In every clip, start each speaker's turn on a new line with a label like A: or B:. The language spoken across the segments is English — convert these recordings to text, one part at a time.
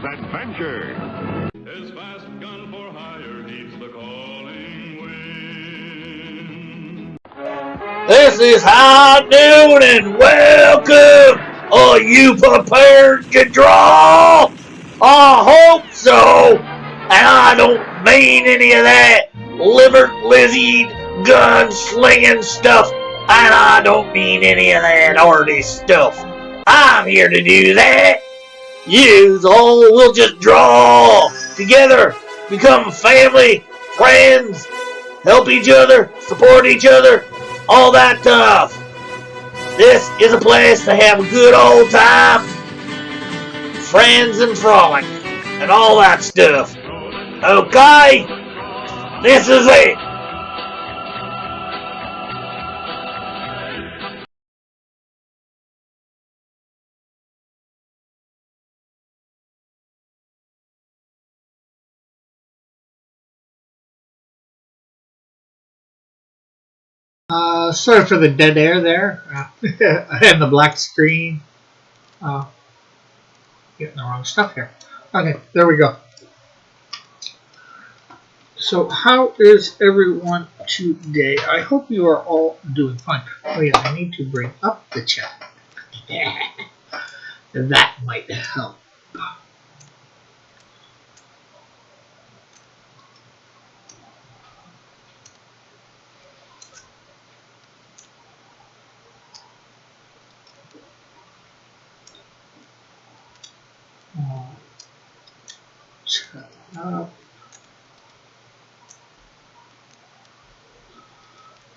A: Ninja's adventure.
B: His fast gun for hire heeds the calling wind.
C: This is High Noon and welcome! Are you prepared to draw? I hope so! And I don't mean any of that liver-lizzied, gun-slinging stuff. And I don't mean any of that artist stuff. I'm here to do that. Yous all will just draw together, become family, friends, help each other, support each other, all that stuff. This is a place to have a good old time, friends and frolic, and all that stuff. Okay? This is it.
D: Sorry for the dead air there, and the black screen. Getting the wrong stuff here. Okay, there we go. So, how is everyone today? I hope you are all doing fine. Oh yeah, I need to bring up the chat. That might help. Chat up.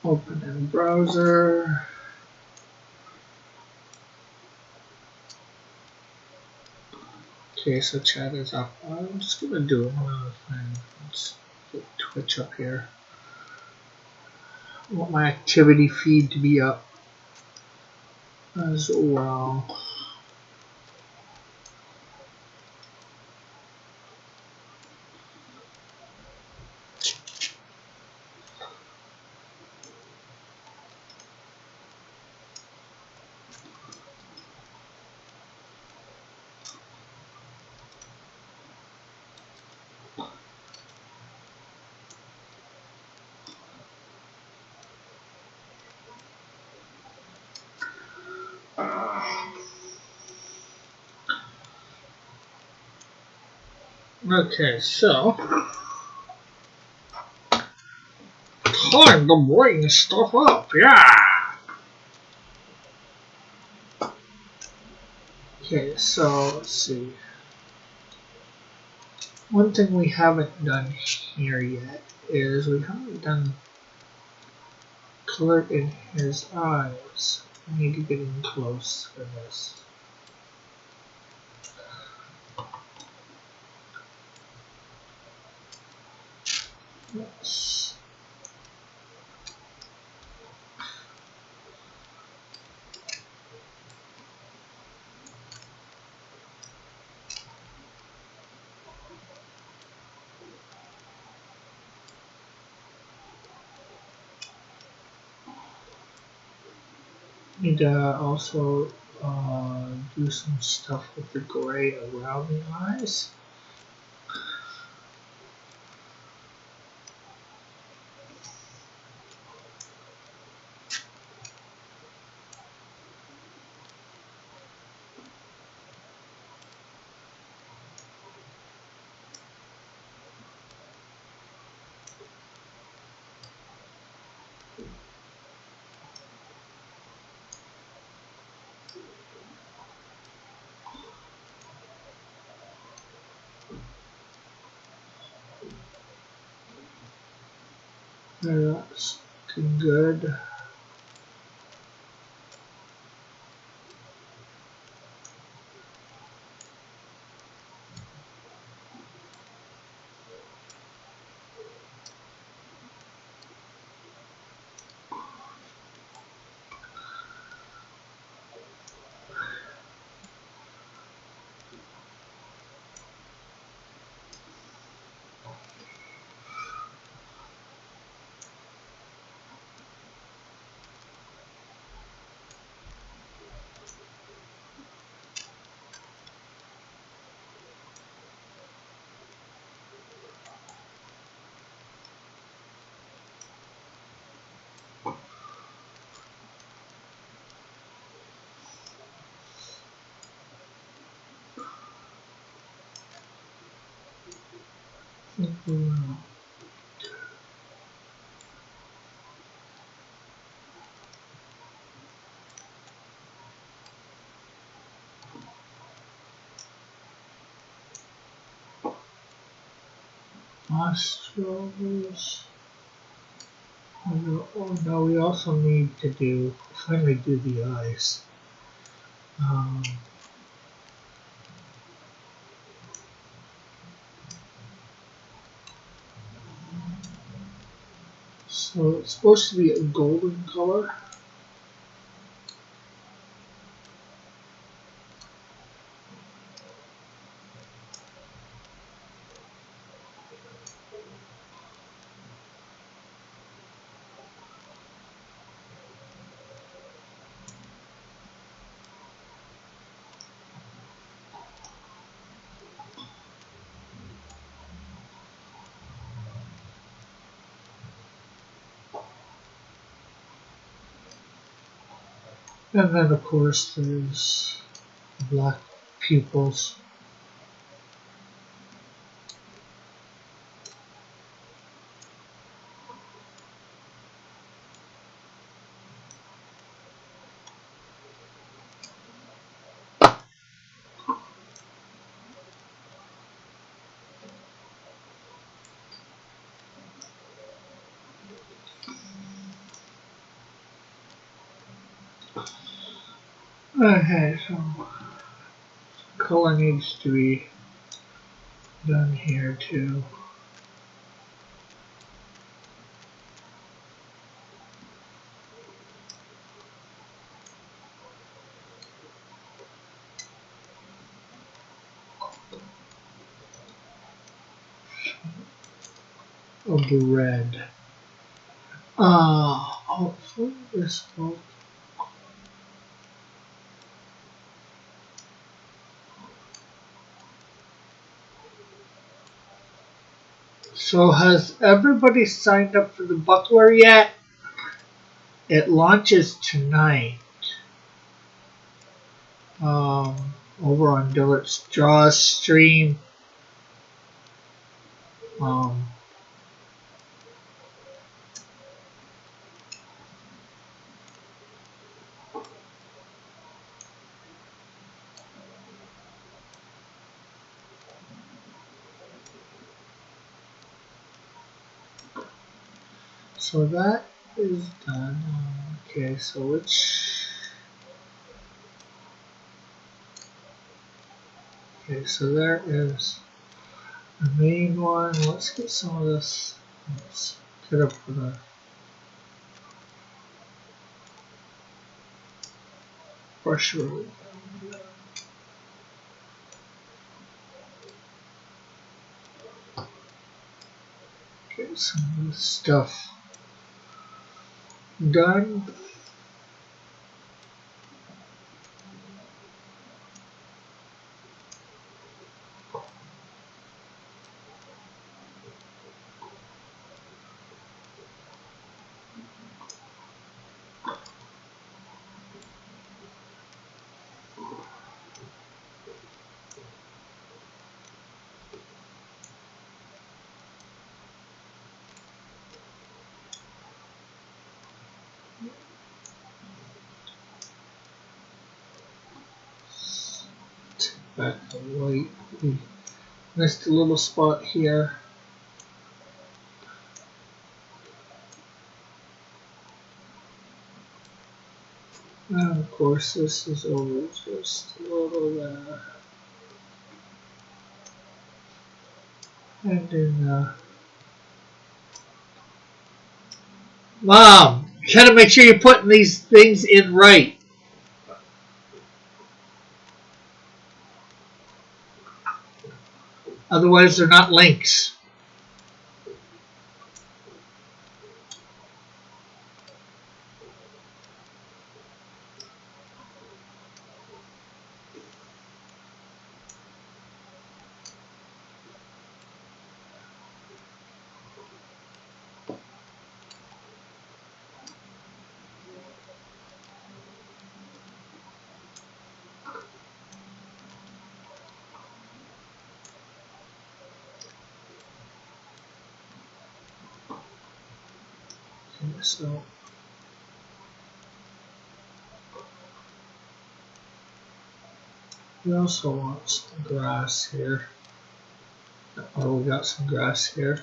D: Open in browser. Okay, so chat is up. I'm just gonna do one other thing. Let's get Twitch up here. I want my activity feed to be up as well. Okay, so time to bring stuff up, yeah. Okay, so let's see. One thing we haven't done here yet is we haven't done color in his eyes. I need to get in close for this. Yes. Need to also do some stuff with the gray around the eyes. That's looking good. think we will. Nostrils. Oh no, we also need to finally do the eyes. So it's supposed to be a golden color. And then of course there's black pupils. Okay, so color needs to be done here too. Of the red. Hopefully this will. So has everybody signed up for the buckler yet? It launches tonight. Over on Dillert's Draws stream. So that is done. Okay, so which... Okay, so there is the main one. Let's get some of this. Let's get up for the brush relief. Get some of this stuff done. Back the white. We missed a little spot here. And of course this is over just a little there. And then Mom, you gotta make sure you're putting these things in right. Otherwise they're not links. So we also want some grass here. Oh, we got some grass here.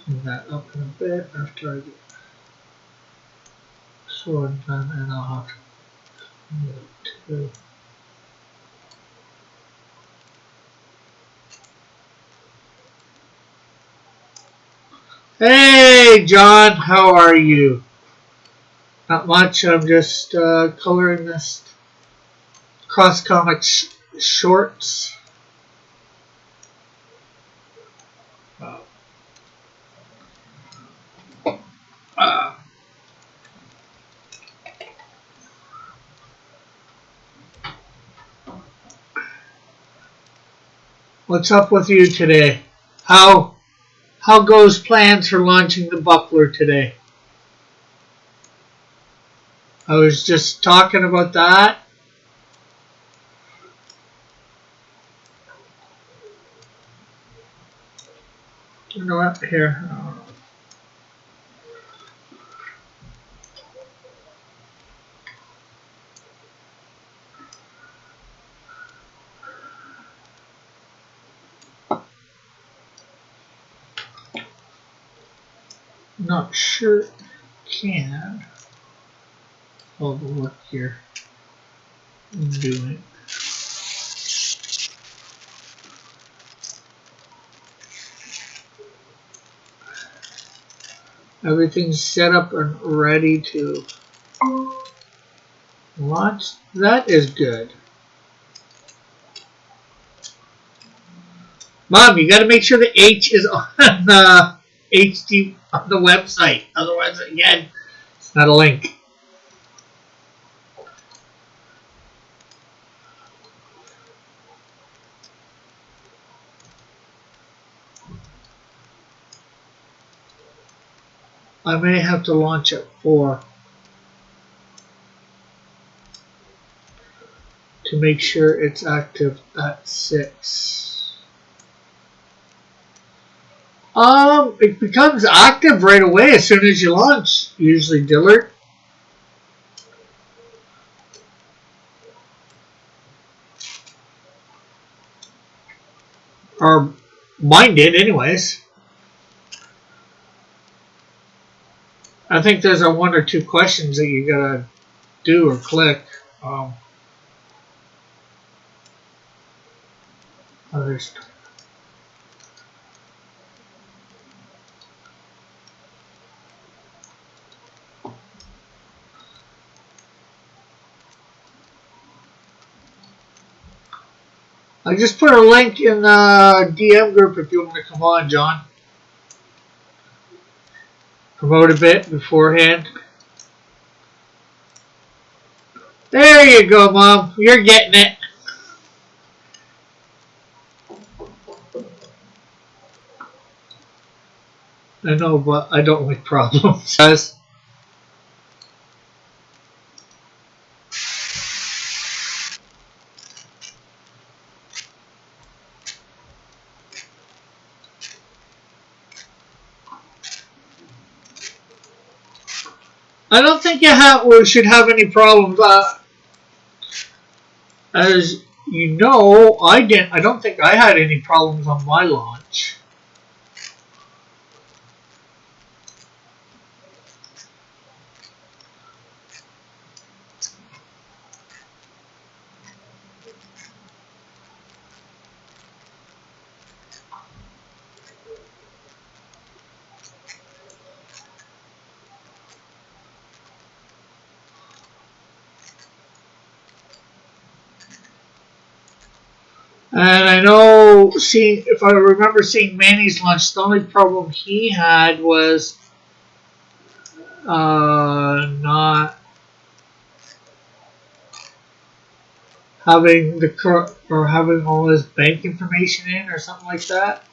D: Clean that up in a bit after I get sword done, and I'll have to clean it too. Hey, John, how are you? Not much. I'm just coloring this cross comic shorts. What's up with you today? How goes plans for launching the buckler today? I was just talking about that. You know what? Here. Not sure can. I'll look here. Doing. Everything's set up and ready to launch. That is good. Mom, you got to make sure the H is on the HD on the website. Otherwise, again, it's not a link. I may have to launch at 4 to make sure it's active at 6. It becomes active right away as soon as you launch. Usually Dillard. Or mine did anyways. I think there's a 1 or 2 questions that you gotta do or click. Others. I just put a link in the DM group if you want to come on, John. Promote a bit beforehand. There you go, Mom. You're getting it. I know, but I don't like problems. I don't think we should have any problems. As you know, I don't think I had any problems on my launch. And I know, if I remember seeing Manny's launch, the only problem he had was not having having all his bank information in or something like that.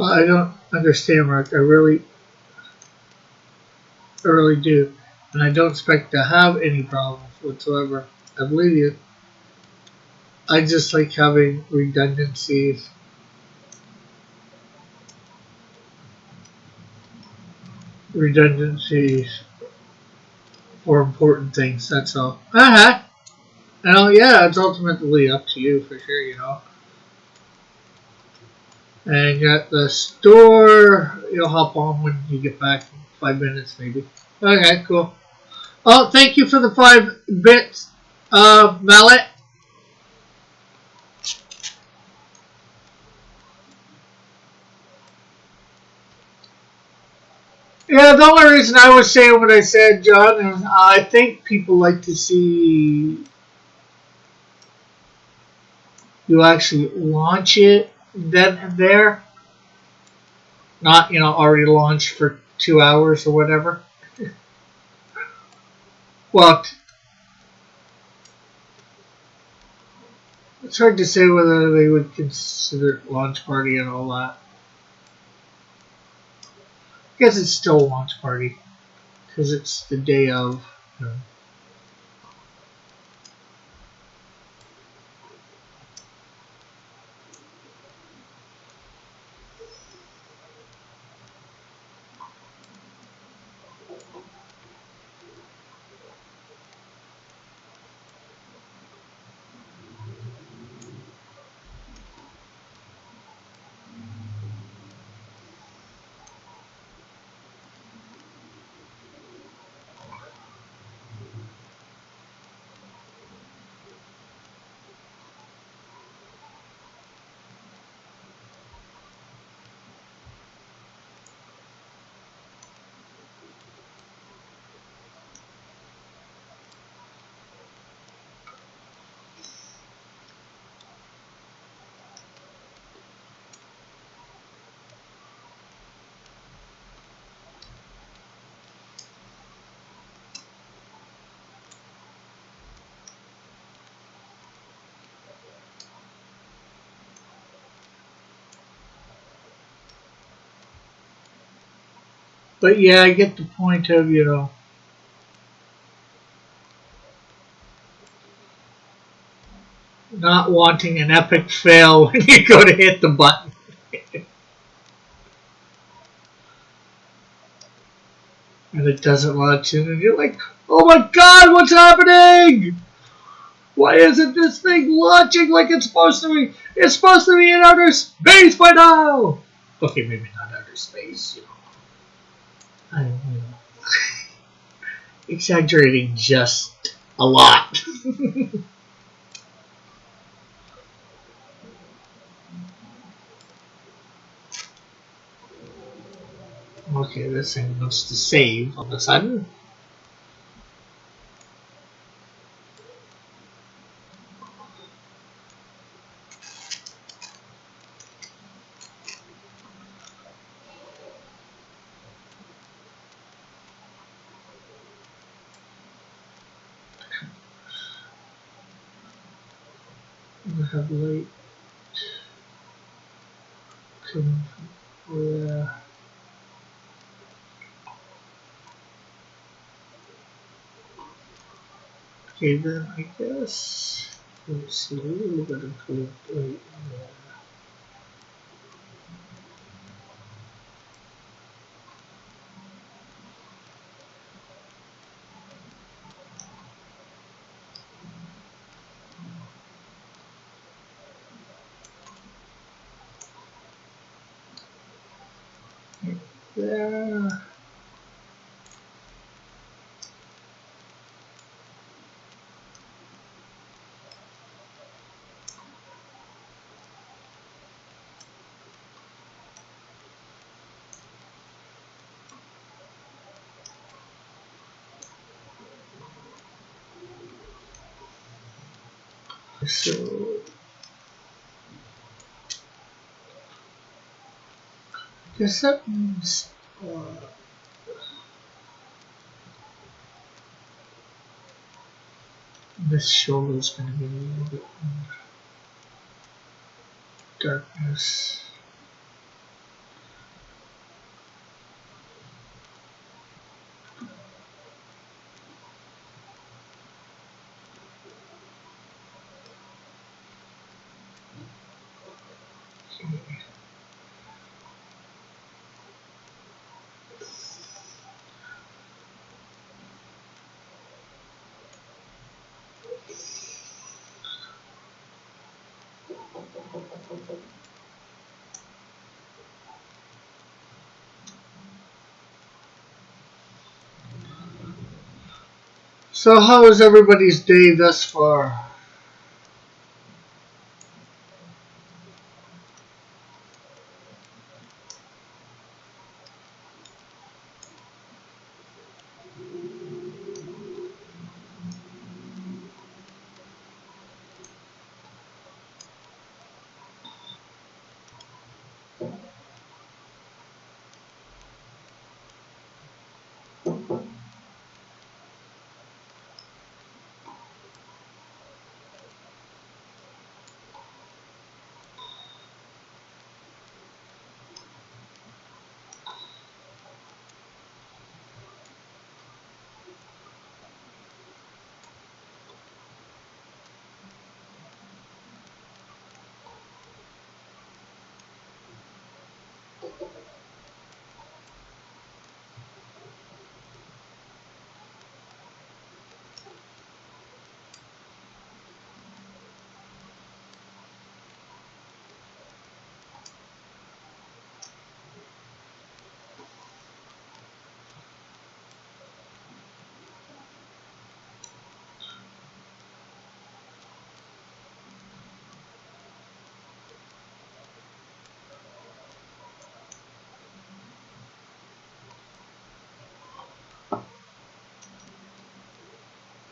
D: I don't understand, Mark. I really do. And I don't expect to have any problems whatsoever. I believe you. I just like having redundancies. Redundancies for important things, that's all. Uh-huh. Yeah, it's ultimately up to you for sure, you know. And at the store, you'll hop on when you get back in 5 minutes maybe. Okay, cool. Oh, thank you for the 5 bits, Mallet. Yeah, the only reason I was saying what I said, John, is I think people like to see you actually launch it then and there. Not, already launched for 2 hours or whatever. Well, it's hard to say whether they would consider it launch party and all that. I guess it's still a launch party because it's the day of. But yeah, I get the point of, not wanting an epic fail when you go to hit the button. And it doesn't launch in, and you're like, oh my god, what's happening? Why isn't this thing launching like it's supposed to be? It's supposed to be in outer space by now! Okay, maybe not outer space, I don't know. Exaggerating just a lot. Okay, this thing wants to save all of a sudden. I have light coming from there. Okay, then I guess let's see a little bit of light right there. There. So I guess that means this shoulder is going to be a little bit more darkness. So how was everybody's day thus far?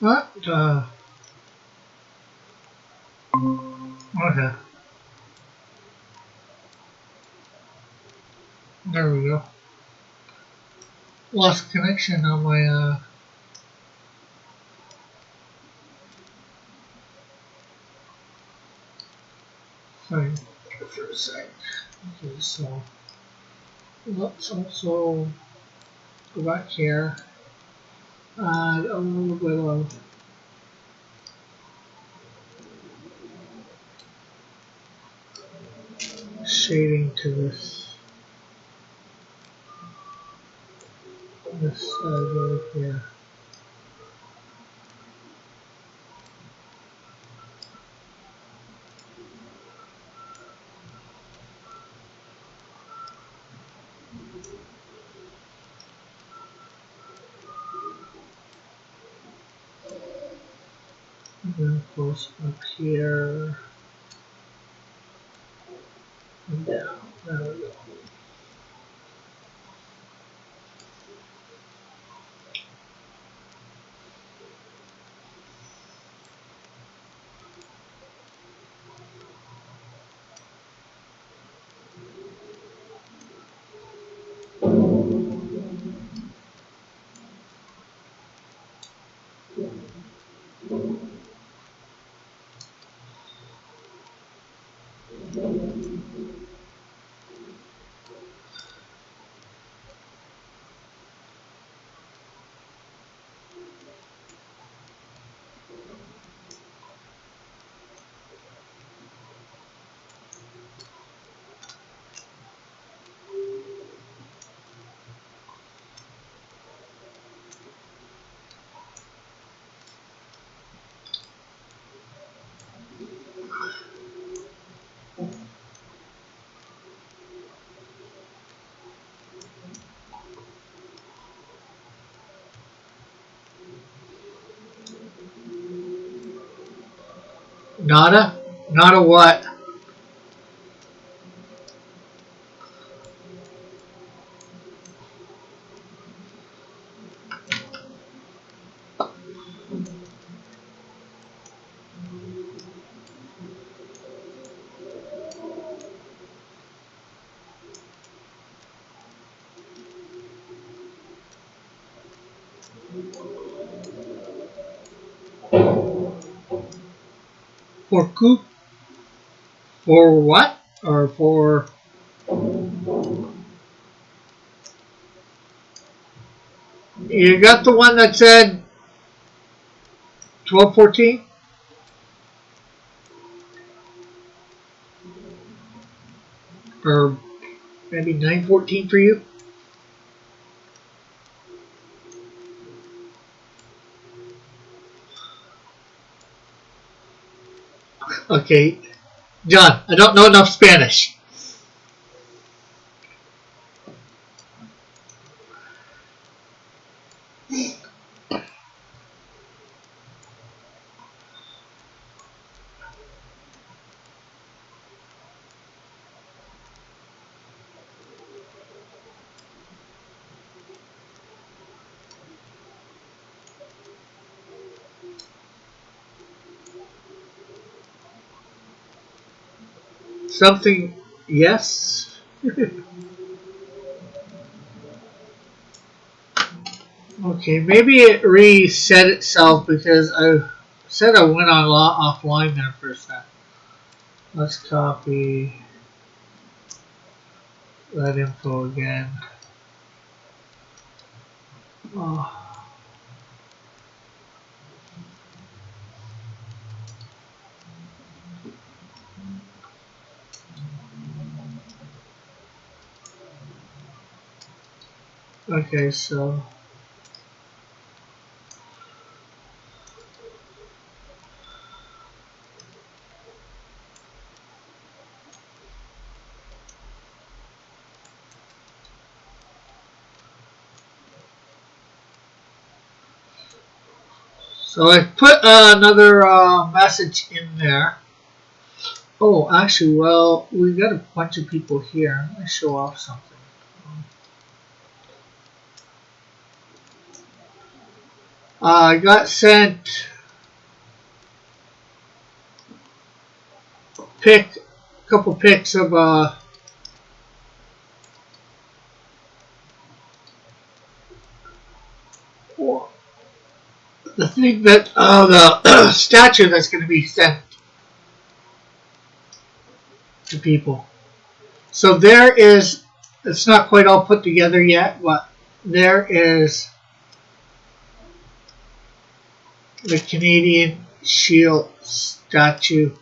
D: What? Okay. There we go. Lost connection on my thing for a sec. Okay, so let's also go back here. Add a little bit of shading to this side right here. And then close up here and down. There we go. Nada? Nada what? For coop? For what? Or for... You got the one that said 1214? Or maybe 9:14 for you? Okay. John, I don't know enough Spanish. Something, yes. Okay, maybe it reset itself because I said I went on offline there for a sec. Let's copy that info again. Oh. Okay, so I put another message in there. Oh, actually, well, we got a bunch of people here. I'm going to show off something. I got sent a couple pics of the thing that the statue that's going to be sent to people. So there is, it's not quite all put together yet, but there is the Canadian Shield statue.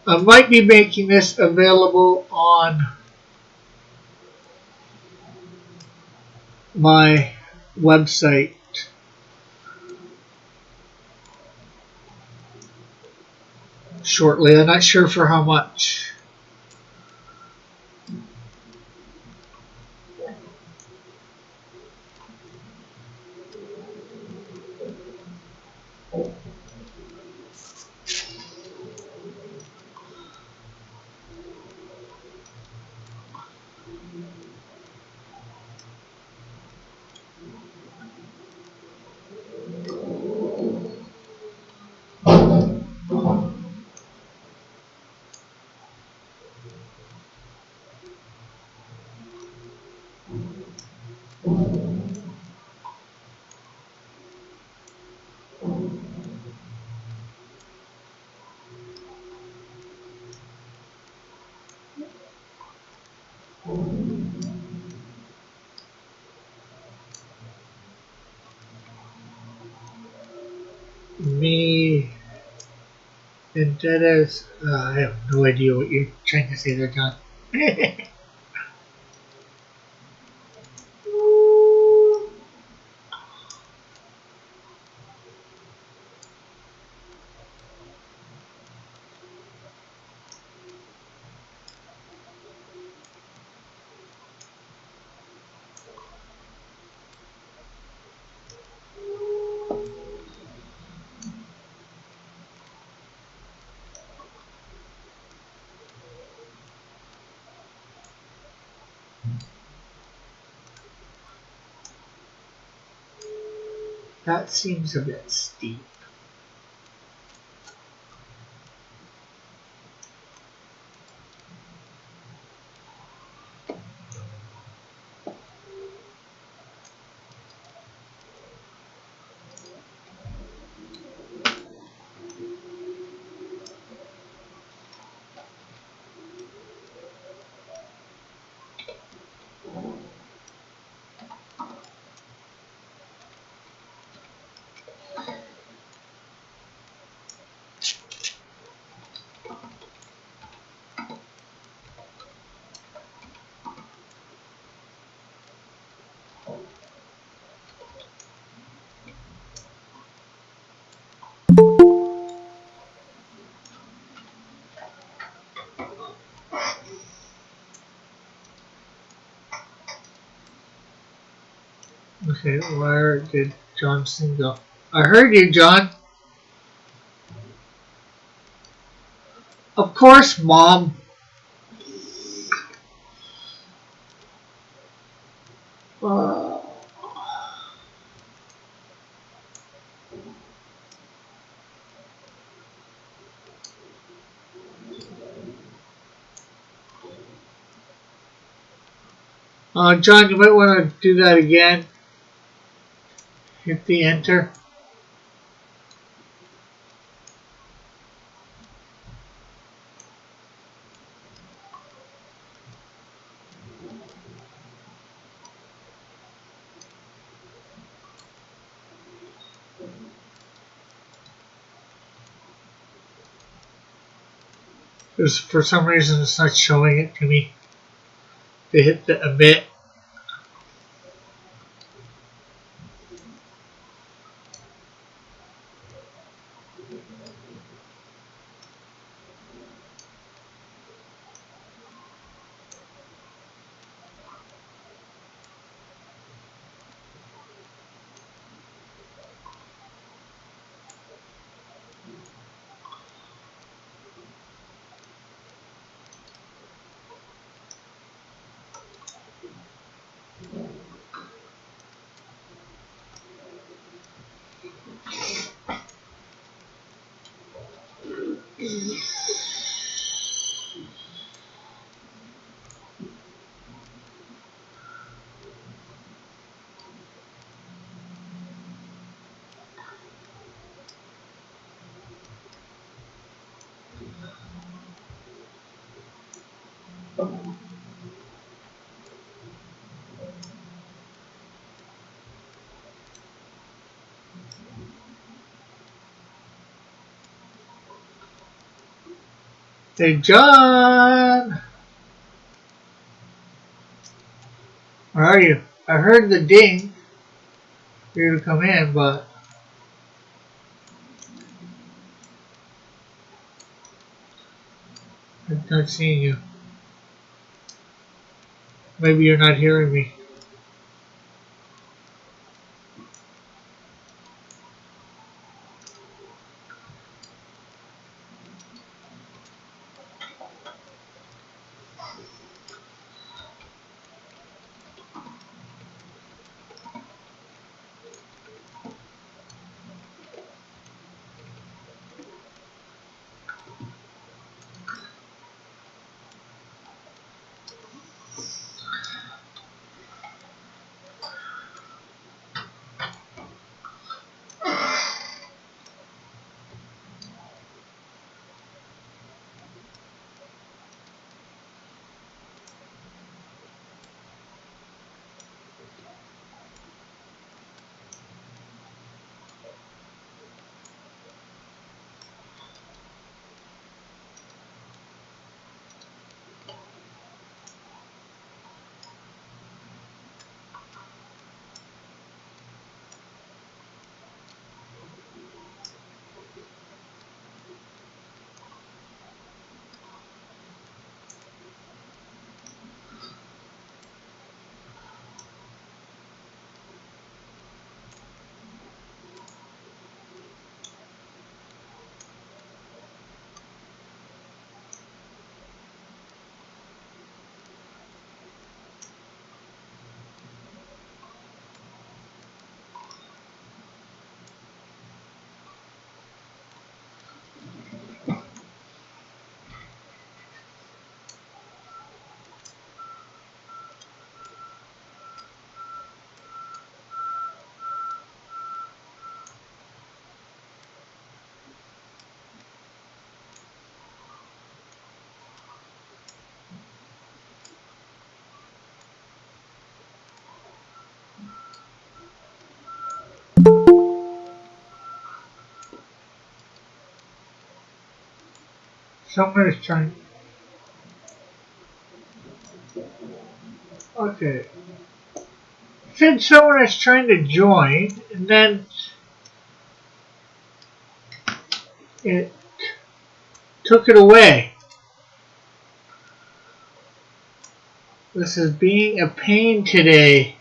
D: I might be making this available on my website shortly. I'm not sure for how much. Me and that is, I have no idea what you're trying to say there, John. That seems a bit steep. Okay, where did Johnson go? I heard you, John. Of course, Mom. Uh, John, you might want to do that again. Hit the enter. Because for some reason it's not showing it to me. To hit the emit. Hey, John! Where are you? I heard the ding for you to come in, but I'm not seeing you. Maybe you're not hearing me. Someone is trying. Okay. Since someone is trying to join, and then it took it away. This is being a pain today.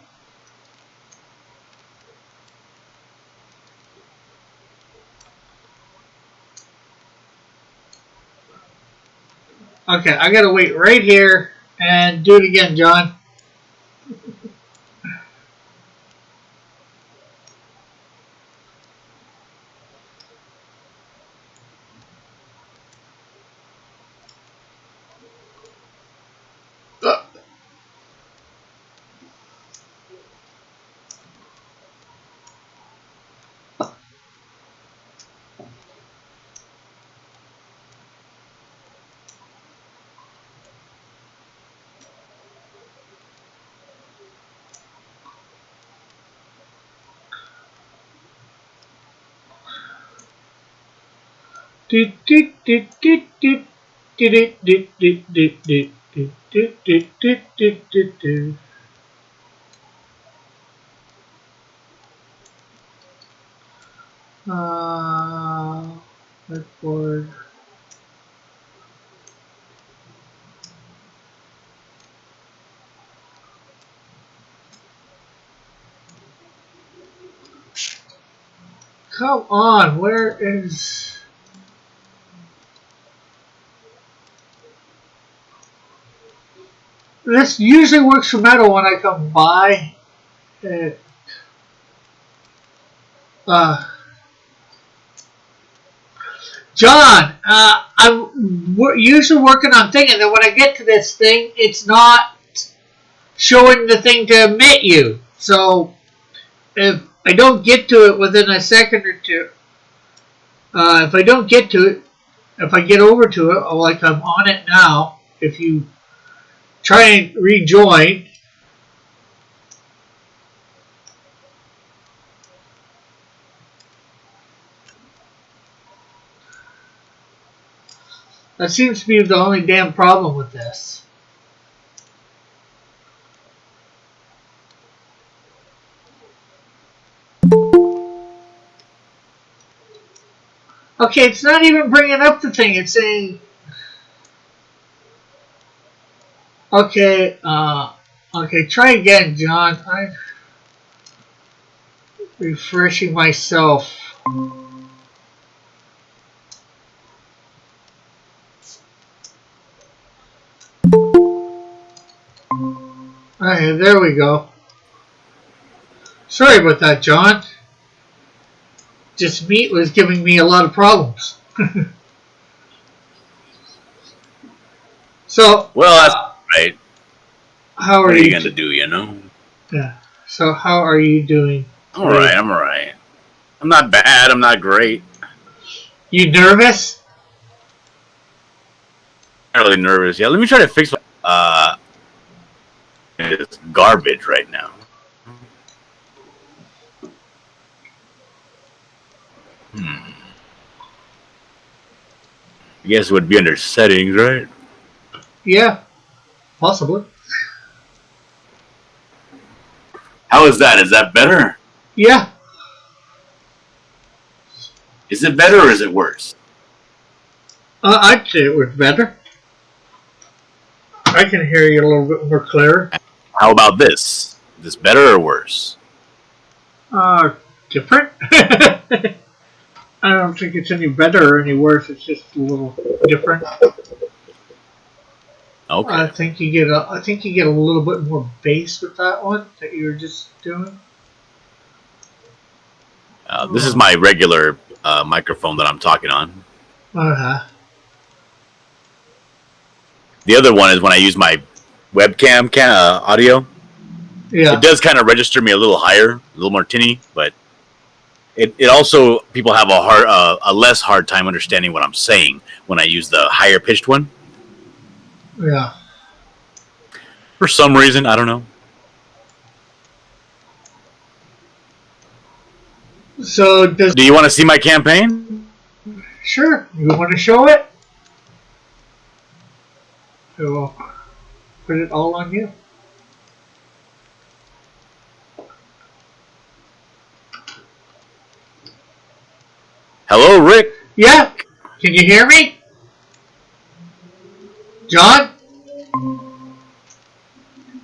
D: Okay, I gotta wait right here and do it again, John. Record. Come on, where is... This usually works for metal when I come by. John, I'm usually working on thing, and then when I get to this thing, it's not showing the thing to emit you. So if I don't get to it within a second or two, if I don't get to it, if I get over to it, like I'm on it now, if you try and rejoin, that seems to be the only damn problem with this. Okay, it's not even bringing up the thing. It's saying, okay, okay, try again, John. I'm refreshing myself. Okay, there we go. Sorry about that, John. Just meat was giving me a lot of problems. So,
C: Well, that's right.
D: How are
C: what are you going to do, you know?
D: Yeah. So, how are you doing?
C: I'm alright, I'm alright. I'm not bad, I'm not great.
D: You nervous?
C: I'm really nervous. Yeah, let me try to fix my... it's garbage right now. I guess it would be under settings, right?
D: Yeah, possibly.
C: How is that? Is that better?
D: Yeah.
C: Is it better or is it worse?
D: I'd say it was better. I can hear you a little bit more clear.
C: How about this? Is this better or worse?
D: Different. I don't think it's any better or any worse. It's just a little different.
C: Okay.
D: I think you get a little bit more bass with that one that you were just doing.
C: This is my regular microphone that I'm talking on. The other one is when I use my webcam audio.
D: Yeah.
C: It does kind of register me a little higher, a little more tinny, but it also, people have a less hard time understanding what I'm saying when I use the higher pitched one.
D: Yeah.
C: For some reason, I don't know.
D: So
C: do you want to see my campaign?
D: Sure. You want to show it? So put it all on you.
C: Hello, Rick.
D: Yeah. Can you hear me? John?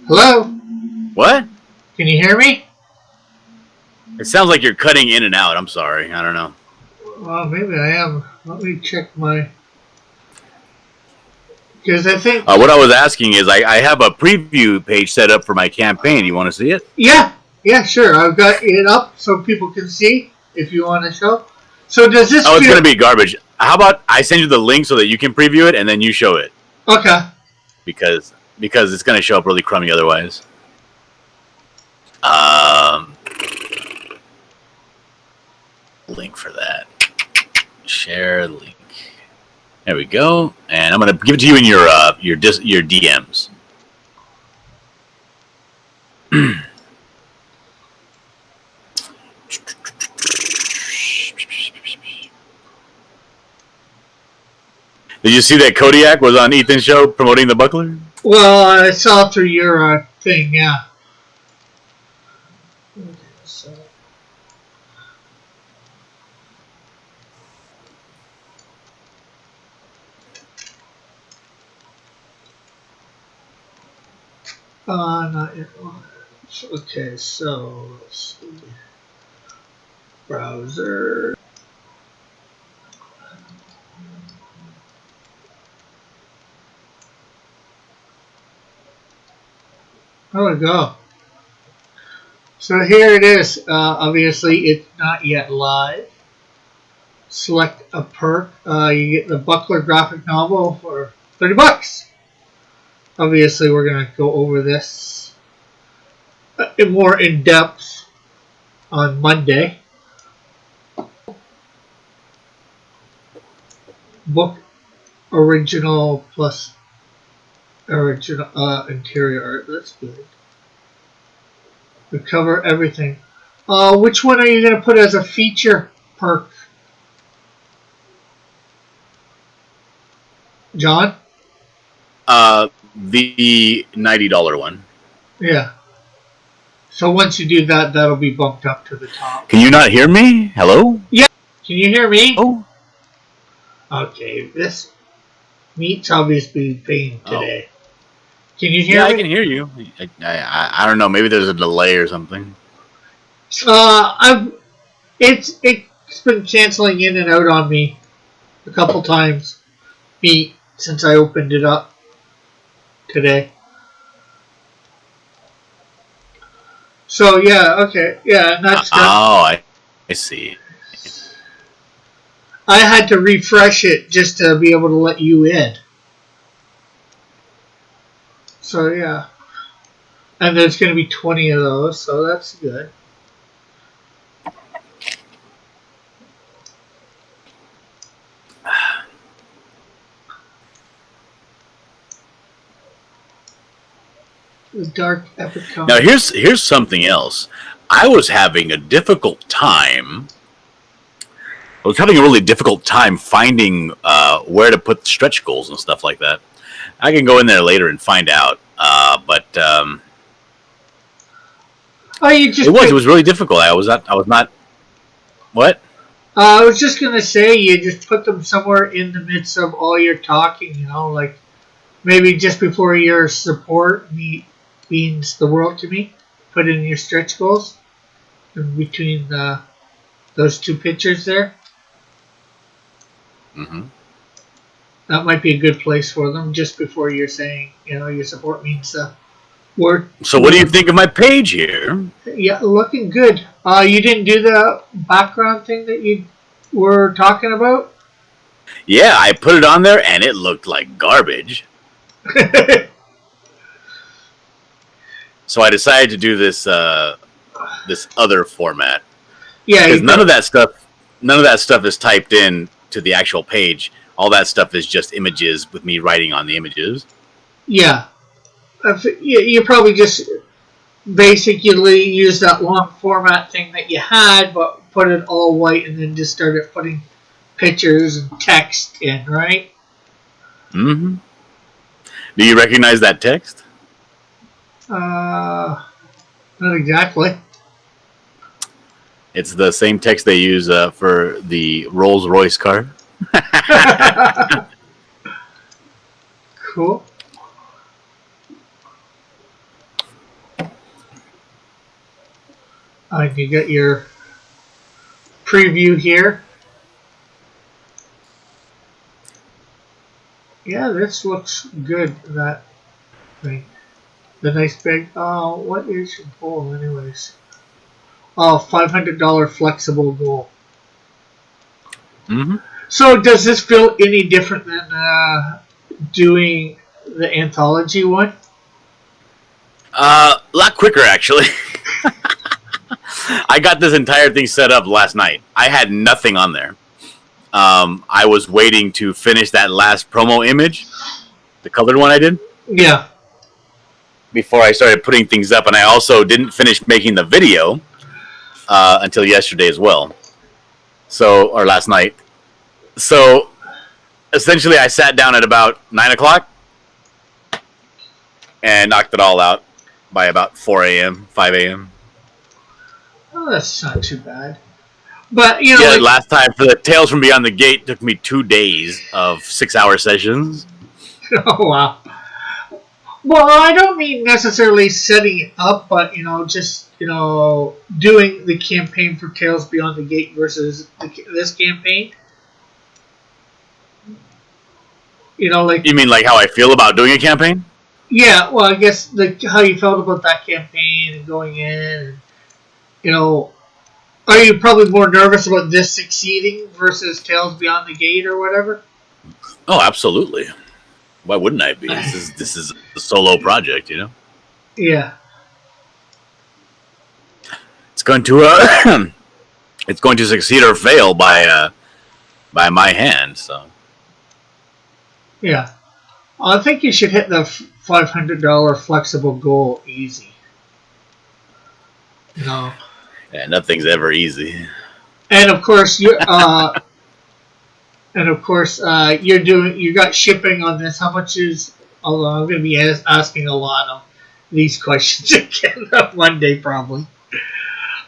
D: Hello?
C: What?
D: Can you hear me?
C: It sounds like you're cutting in and out. I'm sorry. I don't know.
D: Well, maybe I am. Let me check my Because I think...
C: What I was asking is, I have a preview page set up for my campaign. You want to see it?
D: Yeah, sure. I've got it up so people can see if you want to show. So does this...
C: Oh, it's going to be garbage. How about I send you the link so that you can preview it and then you show it?
D: Okay.
C: Because it's going to show up really crummy otherwise. Link for that. Share link. There we go. And I'm going to give it to you in your DMs. Did you see that Kodiak was on Ethan's show promoting the buckler?
D: Well, I saw through your thing, yeah. Not yet. Okay, so let's see. Browser. There we go. So here it is. Obviously, it's not yet live. Select a perk. You get the Buckler graphic novel for $30. Obviously, we're going to go over this more in depth on Monday. Book original plus original interior art. That's good. We cover everything. Which one are you going to put as a feature perk? John?
C: The $90 one.
D: Yeah. So once you do that, that'll be bumped up to the top.
C: Can you not hear me? Hello?
D: Yeah. Can you hear me?
C: Oh.
D: Okay. This meat's obviously pain today. Can you hear me?
C: Yeah, I can hear you. I don't know. Maybe there's a delay or something.
D: It's been canceling in and out on me a couple times. Since I opened it up today. So yeah, okay, yeah, and that's done.
C: Oh, I see.
D: I had to refresh it just to be able to let you in. So yeah, and there's going to be 20 of those, so that's good. The dark epic comic.
C: Now here's something else. I was having a difficult time. I was having a really difficult time finding where to put stretch goals and stuff like that. I can go in there later and find out. But it was really difficult. I was not. What?
D: I was just gonna say you just put them somewhere in the midst of all your talking. You know, like maybe just before your support means the world to me. Put in your stretch goals in between those two pictures there.
C: Mm-hmm.
D: That might be a good place for them just before you're saying, your support means the word.
C: So what do you think of my page here?
D: Yeah, looking good. You didn't do the background thing that you were talking about?
C: Yeah, I put it on there and it looked like garbage. So I decided to do this this other format.
D: Yeah,
C: because none of that stuff is typed in to the actual page. All that stuff is just images with me writing on the images.
D: Yeah. You probably just basically use that long format thing that you had, but put it all white and then just started putting pictures and text in, right?
C: Mm-hmm. Do you recognize that text?
D: Not exactly.
C: It's the same text they use for the Rolls-Royce car.
D: Cool. You got your preview here. Yeah, this looks good. That thing, the nice big. Oh, what is your goal, anyways? Oh, $500 flexible goal.
C: Mm-hmm.
D: So, does this feel any different than doing the anthology one?
C: A lot quicker, actually. I got this entire thing set up last night. I had nothing on there. I was waiting to finish that last promo image, the colored one I did,
D: Yeah.
C: before I started putting things up. And I also didn't finish making the video until yesterday as well. Or last night. So, essentially, I sat down at about 9 o'clock and knocked it all out by about 4 a.m., 5 a.m.
D: Oh, that's not too bad. But,
C: Yeah, last time for the Tales from Beyond the Gate took me 2 days of 6-hour sessions.
D: Oh, wow. Well, I don't mean necessarily setting it up, but, just, doing the campaign for Tales Beyond the Gate versus this campaign. You
C: mean like how I feel about doing a campaign?
D: Yeah, well, I guess how you felt about that campaign and going in, and, are you probably more nervous about this succeeding versus Tales Beyond the Gate or whatever?
C: Oh, absolutely. Why wouldn't I be? This is a solo project,
D: Yeah.
C: It's going to it's going to succeed or fail by my hand. So.
D: Yeah. I think you should hit the $500 flexible goal easy.
C: Yeah, nothing's ever easy.
D: And of course, you got shipping on this. How much is? Although I'm going to be asking a lot of these questions again on Monday probably.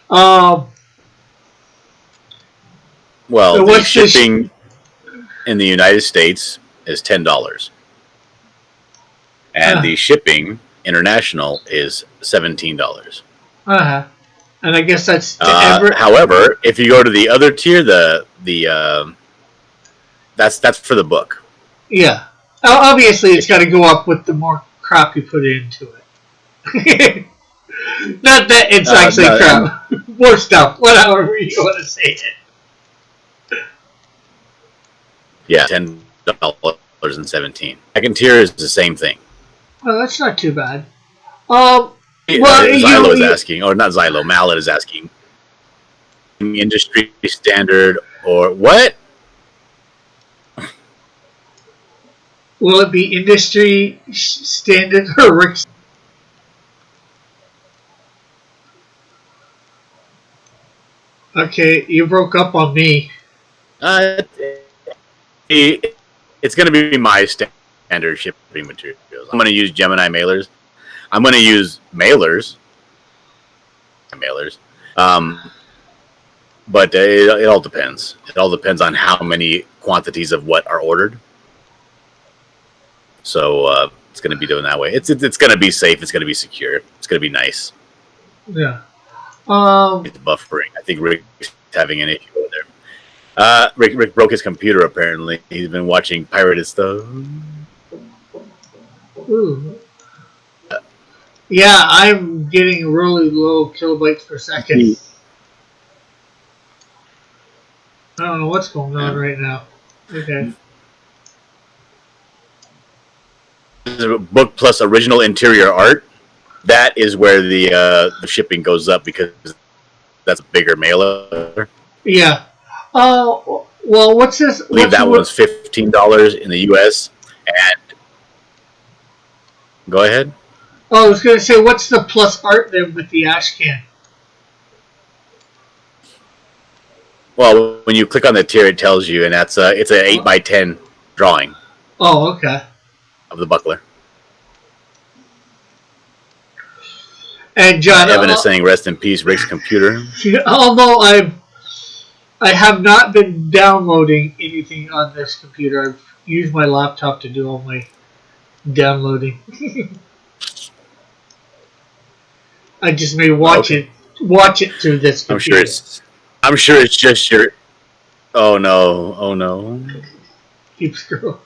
C: Well, so the shipping in the United States is $10, and the shipping international is $17.
D: And I guess that's
C: however, if you go to the other tier, that's for the book.
D: Yeah, obviously it's got to go up with the more crap you put into it. Not that it's actually crap, more stuff, whatever you want to say it.
C: Yeah, $10.17. Second tier is the same thing.
D: Oh, that's not too bad.
C: Xylo is asking, or not Xylo, Mallet is asking, industry standard or what?
D: Will it be industry standard or Rick's? Okay, you broke up on me.
C: It's going to be my standard shipping materials. I'm going to use Gemini mailers. I'm going to use mailers. But it all depends. It all depends on how many quantities of what are ordered. So it's going to be doing that way. It's going to be safe. It's going to be secure. It's going to be nice.
D: Yeah.
C: It's buffering. I think Rick's having an issue over there. Rick broke his computer, apparently. He's been watching pirated stuff.
D: Ooh. Yeah, I'm getting really low kilobytes per second. I don't know what's going on right now. Okay.
C: The book plus original interior art. That is where the shipping goes up because that's a bigger mailer.
D: Yeah. Well, what's this?
C: I believe that was $15 in the U.S. And go ahead.
D: Oh, I was going to say, what's the plus art there with the ash can?
C: Well, when you click on the tier, it tells you, and it's an 8x10 drawing.
D: Oh, okay.
C: Of the buckler.
D: And John,
C: Evan is saying, "Rest in peace, Rick's computer."
D: Although I have not been downloading anything on this computer. I've used my laptop to do all my downloading. I just may watch it through this computer.
C: I'm sure it's just your. Oh no!
D: Keep scrolling.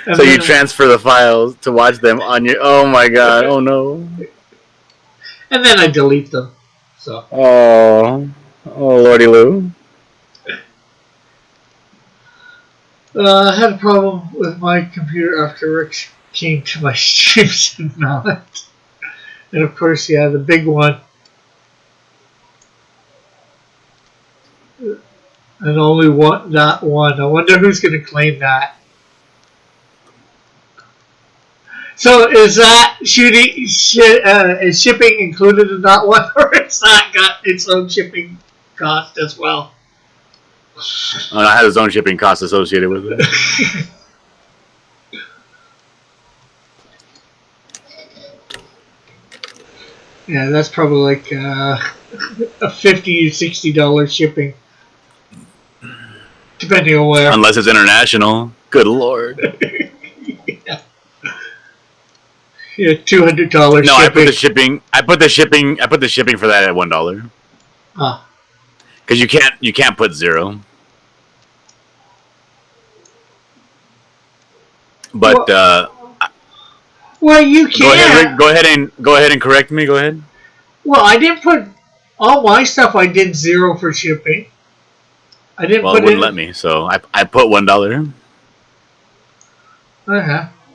D: And
C: So you
D: then,
C: transfer the files to watch them on your. Oh my god! Oh no!
D: and then I delete them. So.
C: Oh, lordy Lou.
D: I had a problem with my computer after Rick came to my streams and not. And of course, yeah, the big one. And only that one. I wonder who's going to claim that. So is that is shipping included in that one, or is that got its own shipping cost as well?
C: Oh, it has its own shipping costs associated with it.
D: Yeah, that's probably like a $50 to $60 shipping, depending on where.
C: Unless it's international. Good lord.
D: Yeah, $200.
C: No, shipping. I put the shipping for that at $1.
D: Ah.
C: Because you can't put 0. But
D: well, you can't.
C: Go ahead and correct me. Go ahead.
D: Well, I didn't put all my stuff. I did 0 for shipping. I didn't.
C: Well, it wouldn't let me, so I put $1.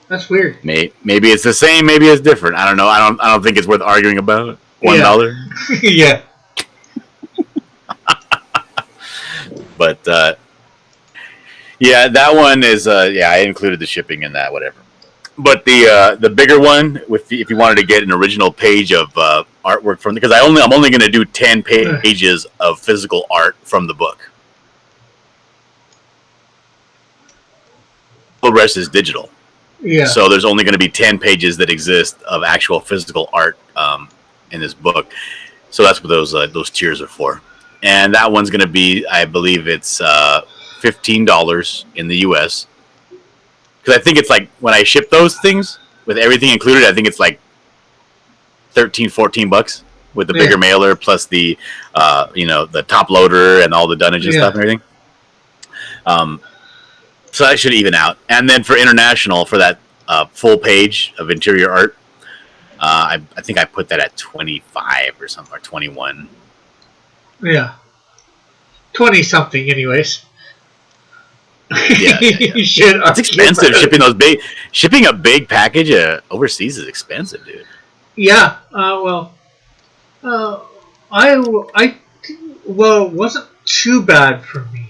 D: That's weird.
C: Maybe it's the same. Maybe it's different. I don't know. I don't think it's worth arguing about. $1.
D: Yeah.
C: But yeah, that one is I included the shipping in that, whatever. But the bigger one, if you wanted to get an original page of artwork from, because I'm only going to do 10 pages of physical art from the book. The rest is digital.
D: Yeah.
C: So there's only going to be 10 pages that exist of actual physical art in this book. So that's what those tiers are for. And that one's going to be, I believe it's $15 in the U.S. Because I think it's like, when I ship those things, with everything included, I think it's like $13-14 with the bigger mailer, plus the, the top loader and all the dunnage and stuff and everything. So that should even out. And then for international, for that full page of interior art, I think I put that at 25 or something, or 21.
D: Yeah. 20 something, anyways.
C: Yeah. It's expensive shipping a big package overseas is expensive, dude.
D: Yeah. Well, it wasn't too bad for me.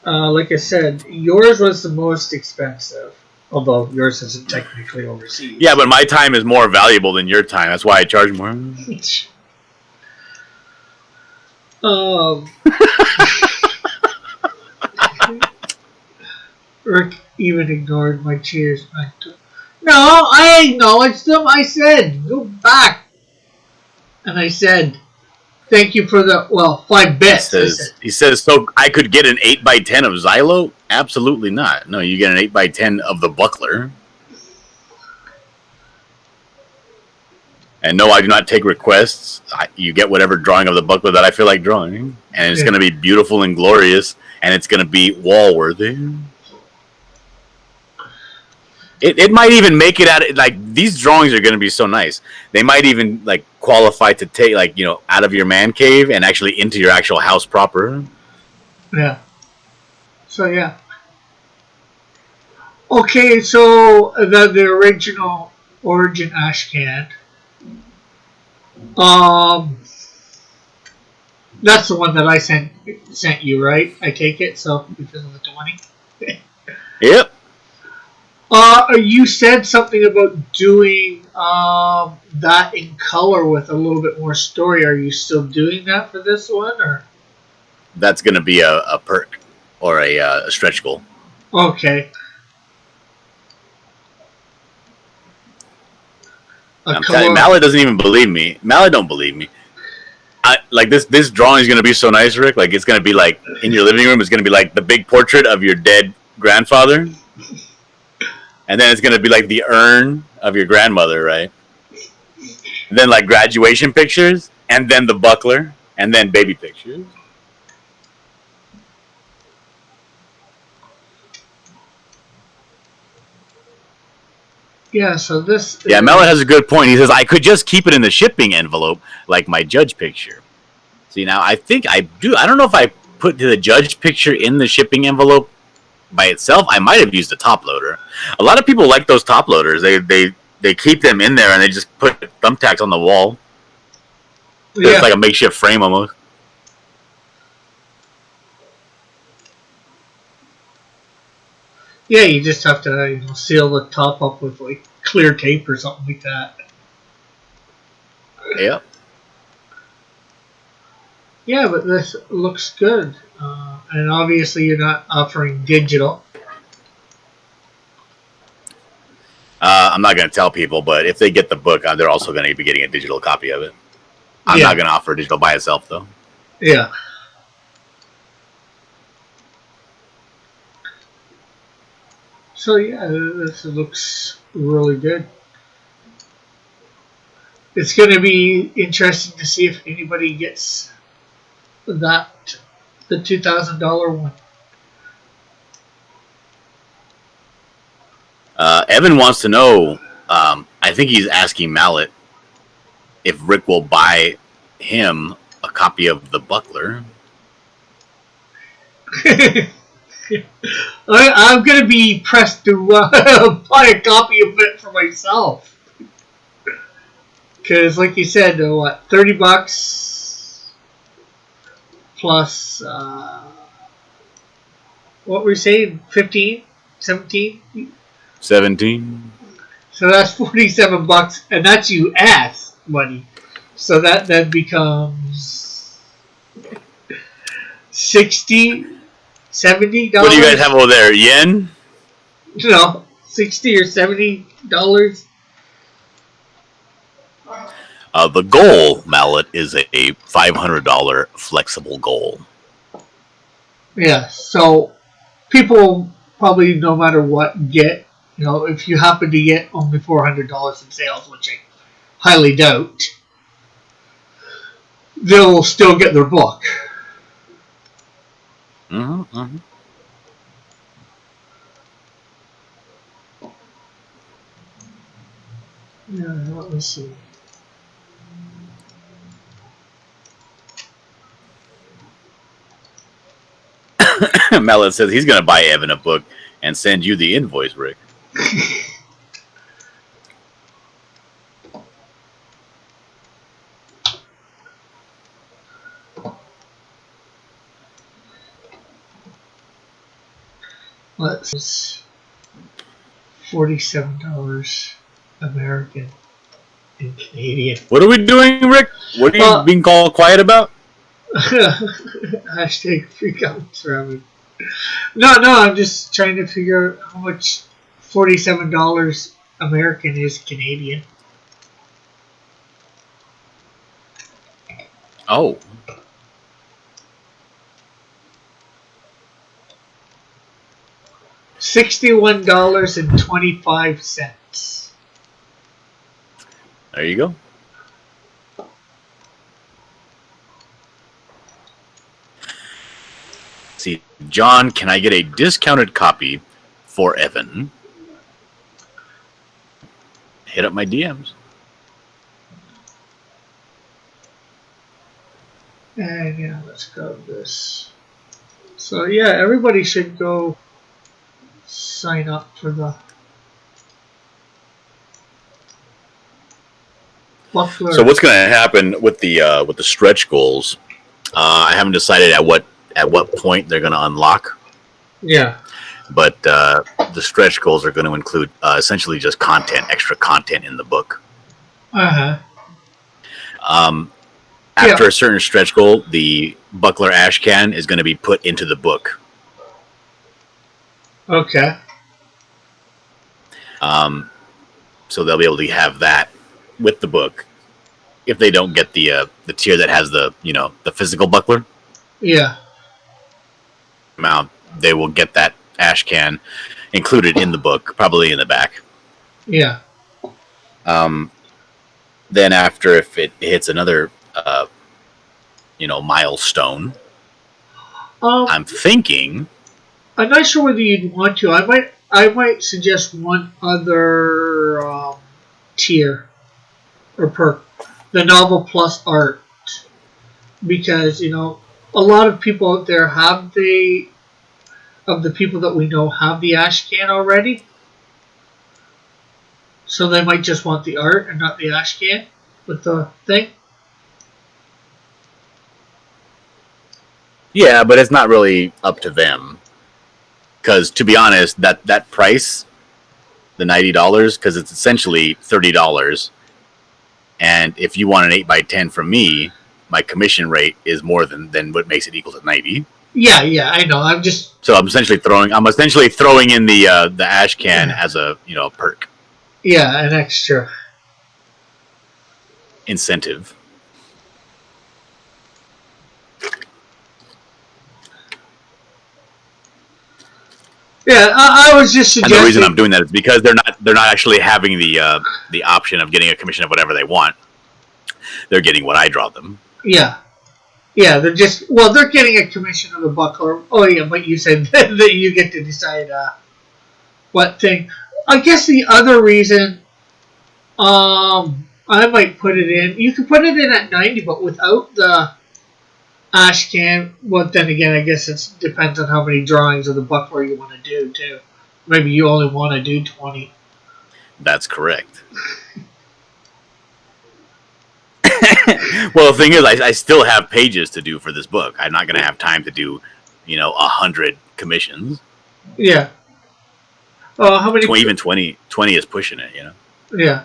D: Like I said, yours was the most expensive. Although yours isn't technically overseas.
C: Yeah, but my time is more valuable than your time. That's why I charge more.
D: Rick even ignored my cheers. No, I acknowledged them. I said, go back. And I said, thank you for the, 5 bits.
C: He says, so I could get an 8x10 of Xylo? Absolutely not. No, you get an 8x10 of the buckler. And no, I do not take requests. You get whatever drawing of the buckler that I feel like drawing. And it's going to be beautiful and glorious. And it's going to be wall-worthy. It might even make it out. Like, these drawings are going to be so nice. They might even, like, qualify to take, like, out of your man cave and actually into your actual house proper.
D: Yeah. So, yeah. Okay, so the original Origin Ashcan. That's the one that I sent you, right? I take it, so because of the 20.
C: Yep.
D: You said something about doing that in color with a little bit more story. Are you still doing that for this one, or?
C: That's going to be a perk or a stretch goal.
D: Okay.
C: I'm telling you, Mallet doesn't even believe me. Mallet don't believe me. This drawing is going to be so nice, Rick. Like, it's going to be like in your living room. It's going to be like the big portrait of your dead grandfather. And then it's going to be like the urn of your grandmother, right? And then like graduation pictures, and then the buckler, and then baby pictures.
D: Yeah, so this...
A: Yeah, Mellon has a good point. He says, I could just keep it in the shipping envelope, like my judge picture. See, now, I think I do. I don't know if I put the judge picture in the shipping envelope by itself. I might have used a top loader. A lot of people like those top loaders. They keep them in there, and they just put thumbtacks on the wall. Yeah. It's like a makeshift frame, almost.
D: Yeah, you just have to seal the top up with like clear tape or something like that.
A: Yep.
D: Yeah, but this looks good. And obviously you're not offering digital.
A: I'm not going to tell people, but if they get the book, they're also going to be getting a digital copy of it. I'm not going to offer digital by itself, though.
D: Yeah. So yeah, this looks really good. It's going to be interesting to see if anybody gets the $2,000 one.
A: Evan wants to know, I think he's asking Mallet if Rick will buy him a copy of the Buckler.
D: I'm going to be pressed to buy a copy of it for myself. Because, like you said, what, $30 plus, what were we saying, 15, 17?
A: 17.
D: So that's $47, and that's US money. So that then becomes $60, $70.
A: What do you guys have over there? Yen?
D: No, $60 or $70.
A: The goal, Mallet, is a $500 flexible goal.
D: Yeah, so people probably, no matter what, get, if you happen to get only $400 in sales, which I highly doubt, they'll still get their book.
A: Mm-hmm, mm-hmm.
D: Yeah, let me see.
A: Mallet says he's going to buy Evan a book and send you the invoice, Rick.
D: Let's $47 American and Canadian.
A: What are we doing, Rick? What are you being called quiet about?
D: Hashtag freak out ramen. No, I'm just trying to figure out how much $47 American is Canadian.
A: Oh.
D: $61.25.
A: There you go. See, John, can I get a discounted copy for Evan? Hit up my DMs.
D: And yeah, let's go this. So yeah, everybody should go sign up for the Buckler.
A: So what's going to happen with the stretch goals? I haven't decided at what point they're going to unlock.
D: Yeah.
A: But the stretch goals are going to include essentially just extra content in the book.
D: Uh-huh.
A: After a certain stretch goal, the Buckler ash can is going to be put into the book.
D: Okay.
A: So they'll be able to have that with the book if they don't get the tier that has the physical Buckler.
D: Yeah.
A: They will get that ash can included in the book, probably in the back.
D: Yeah.
A: Then after, if it hits another milestone, I'm thinking.
D: I'm not sure whether you'd want to. I might suggest one other tier or perk: the novel plus art, because a lot of people out there have the people that we know have the ash can already, so they might just want the art and not the ash can with the thing.
A: Yeah, but it's not really up to them. Because to be honest, that price, the $90, because it's essentially $30, and if you want an 8x10 from me, my commission rate is more than what makes it equal to 90.
D: Yeah, I know.
A: So I'm essentially throwing in the ash can as a perk.
D: Yeah, an extra
A: incentive.
D: Yeah, I was just suggesting.
A: And the reason I'm doing that is because they're not actually having the option of getting a commission of whatever they want. They're getting what I draw them.
D: Yeah, they're getting a commission of the buckler. Oh yeah, but you said that you get to decide what thing. I guess the other reason, I might put it in. You could put it in at 90, but without the ash can. Well, then again, I guess it depends on how many drawings of the buckler you want to do too. Maybe you only want to do 20.
A: That's correct. Well, the thing is, I still have pages to do for this book. I'm not going to have time to do, 100 commissions.
D: Yeah. How many?
A: Even 20 is pushing it,
D: Yeah.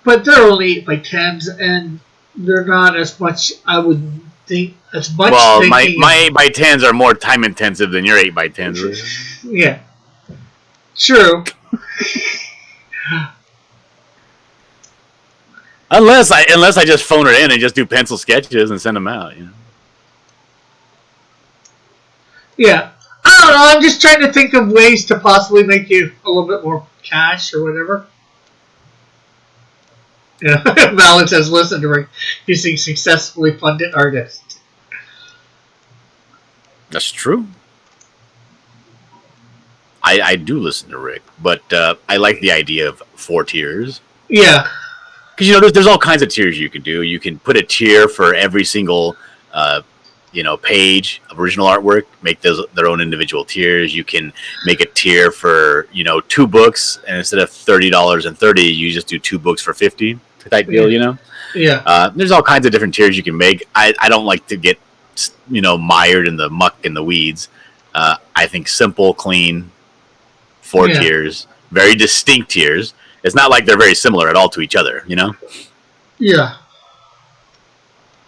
D: But they're only 8x10s, and they're not as much. I would think as much.
A: Well, my 8x10s are more time intensive than your 8x10s.
D: Yeah. True.
A: Unless I just phone it in and just do pencil sketches and send them out,
D: Yeah. I don't know. I'm just trying to think of ways to possibly make you a little bit more cash or whatever. Valid says, listen to Rick. He's a successfully funded artist.
A: That's true. I do listen to Rick, but I like the idea of 4 tiers.
D: Yeah.
A: Because, there's all kinds of tiers you can do. You can put a tier for every single, page of original artwork, make their own individual tiers. You can make a tier for, 2 books, and instead of $30.30, you just do 2 books for $50 type deal,
D: Yeah.
A: There's all kinds of different tiers you can make. I don't like to get, mired in the muck and the weeds. I think simple, clean, 4 tiers, very distinct tiers. It's not like they're very similar at all to each other,
D: Yeah.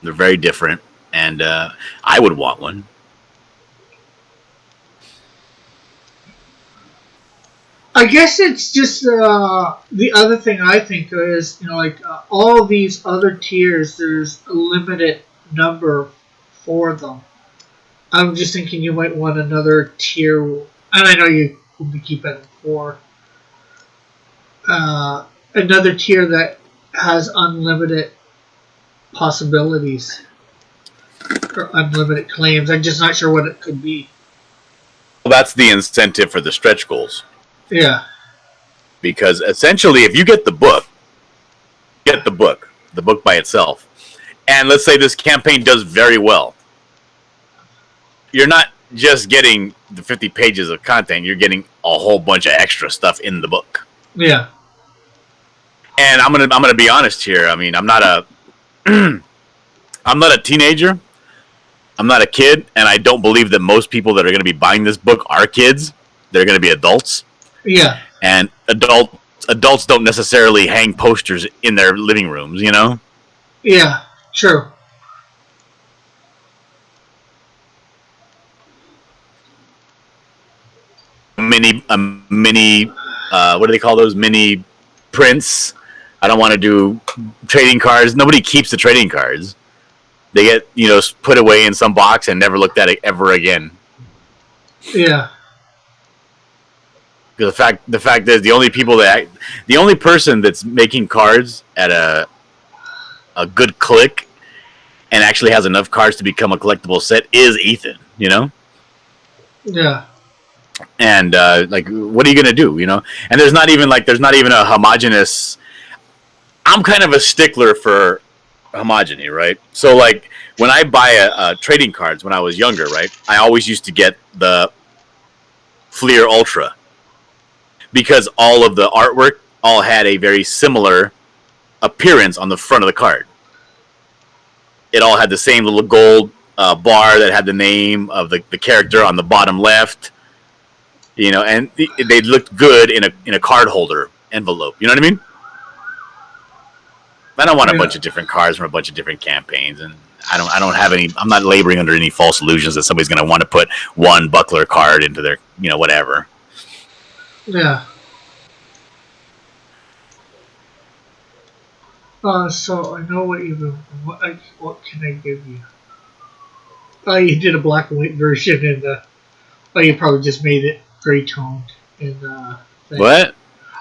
A: They're very different, and I would want one.
D: I guess it's just the other thing I think is, all these other tiers, there's a limited number for them. I'm just thinking you might want another tier, and I know you will be keeping it 4. Another tier that has unlimited possibilities or unlimited claims. I'm just not sure what it could be.
A: Well, that's the incentive for the stretch goals.
D: Yeah.
A: Because essentially, if you get the book by itself, and let's say this campaign does very well, you're not just getting the 50 pages of content, you're getting a whole bunch of extra stuff in the book.
D: Yeah.
A: And I'm gonna be honest here. I mean, I'm not a teenager. I'm not a kid, and I don't believe that most people that are going to be buying this book are kids. They're going to be adults.
D: Yeah.
A: And adults don't necessarily hang posters in their living rooms,
D: Yeah. True.
A: Mini, what do they call those? Mini prints. I don't want to do trading cards. Nobody keeps the trading cards. They get, put away in some box and never looked at it ever again.
D: Yeah.
A: The fact is, the only person that's making cards at a good click and actually has enough cards to become a collectible set is Ethan.
D: Yeah.
A: And like, what are you gonna do? And there's not even a homogenous. I'm kind of a stickler for homogeny, right? So like when I buy a trading cards when I was younger, right? I always used to get the Fleer Ultra because all of the artwork all had a very similar appearance on the front of the card. It all had the same little gold bar that had the name of the character on the bottom left, and they looked good in a card holder envelope. You know what I mean? I don't want a bunch of different cards from a bunch of different campaigns, and I don't have any. I'm not laboring under any false illusions that somebody's going to want to put one buckler card into their, whatever.
D: Yeah. So I know what you've been. What can I give you? Oh, you did a black and white version, and you probably just made it gray toned. And
A: what?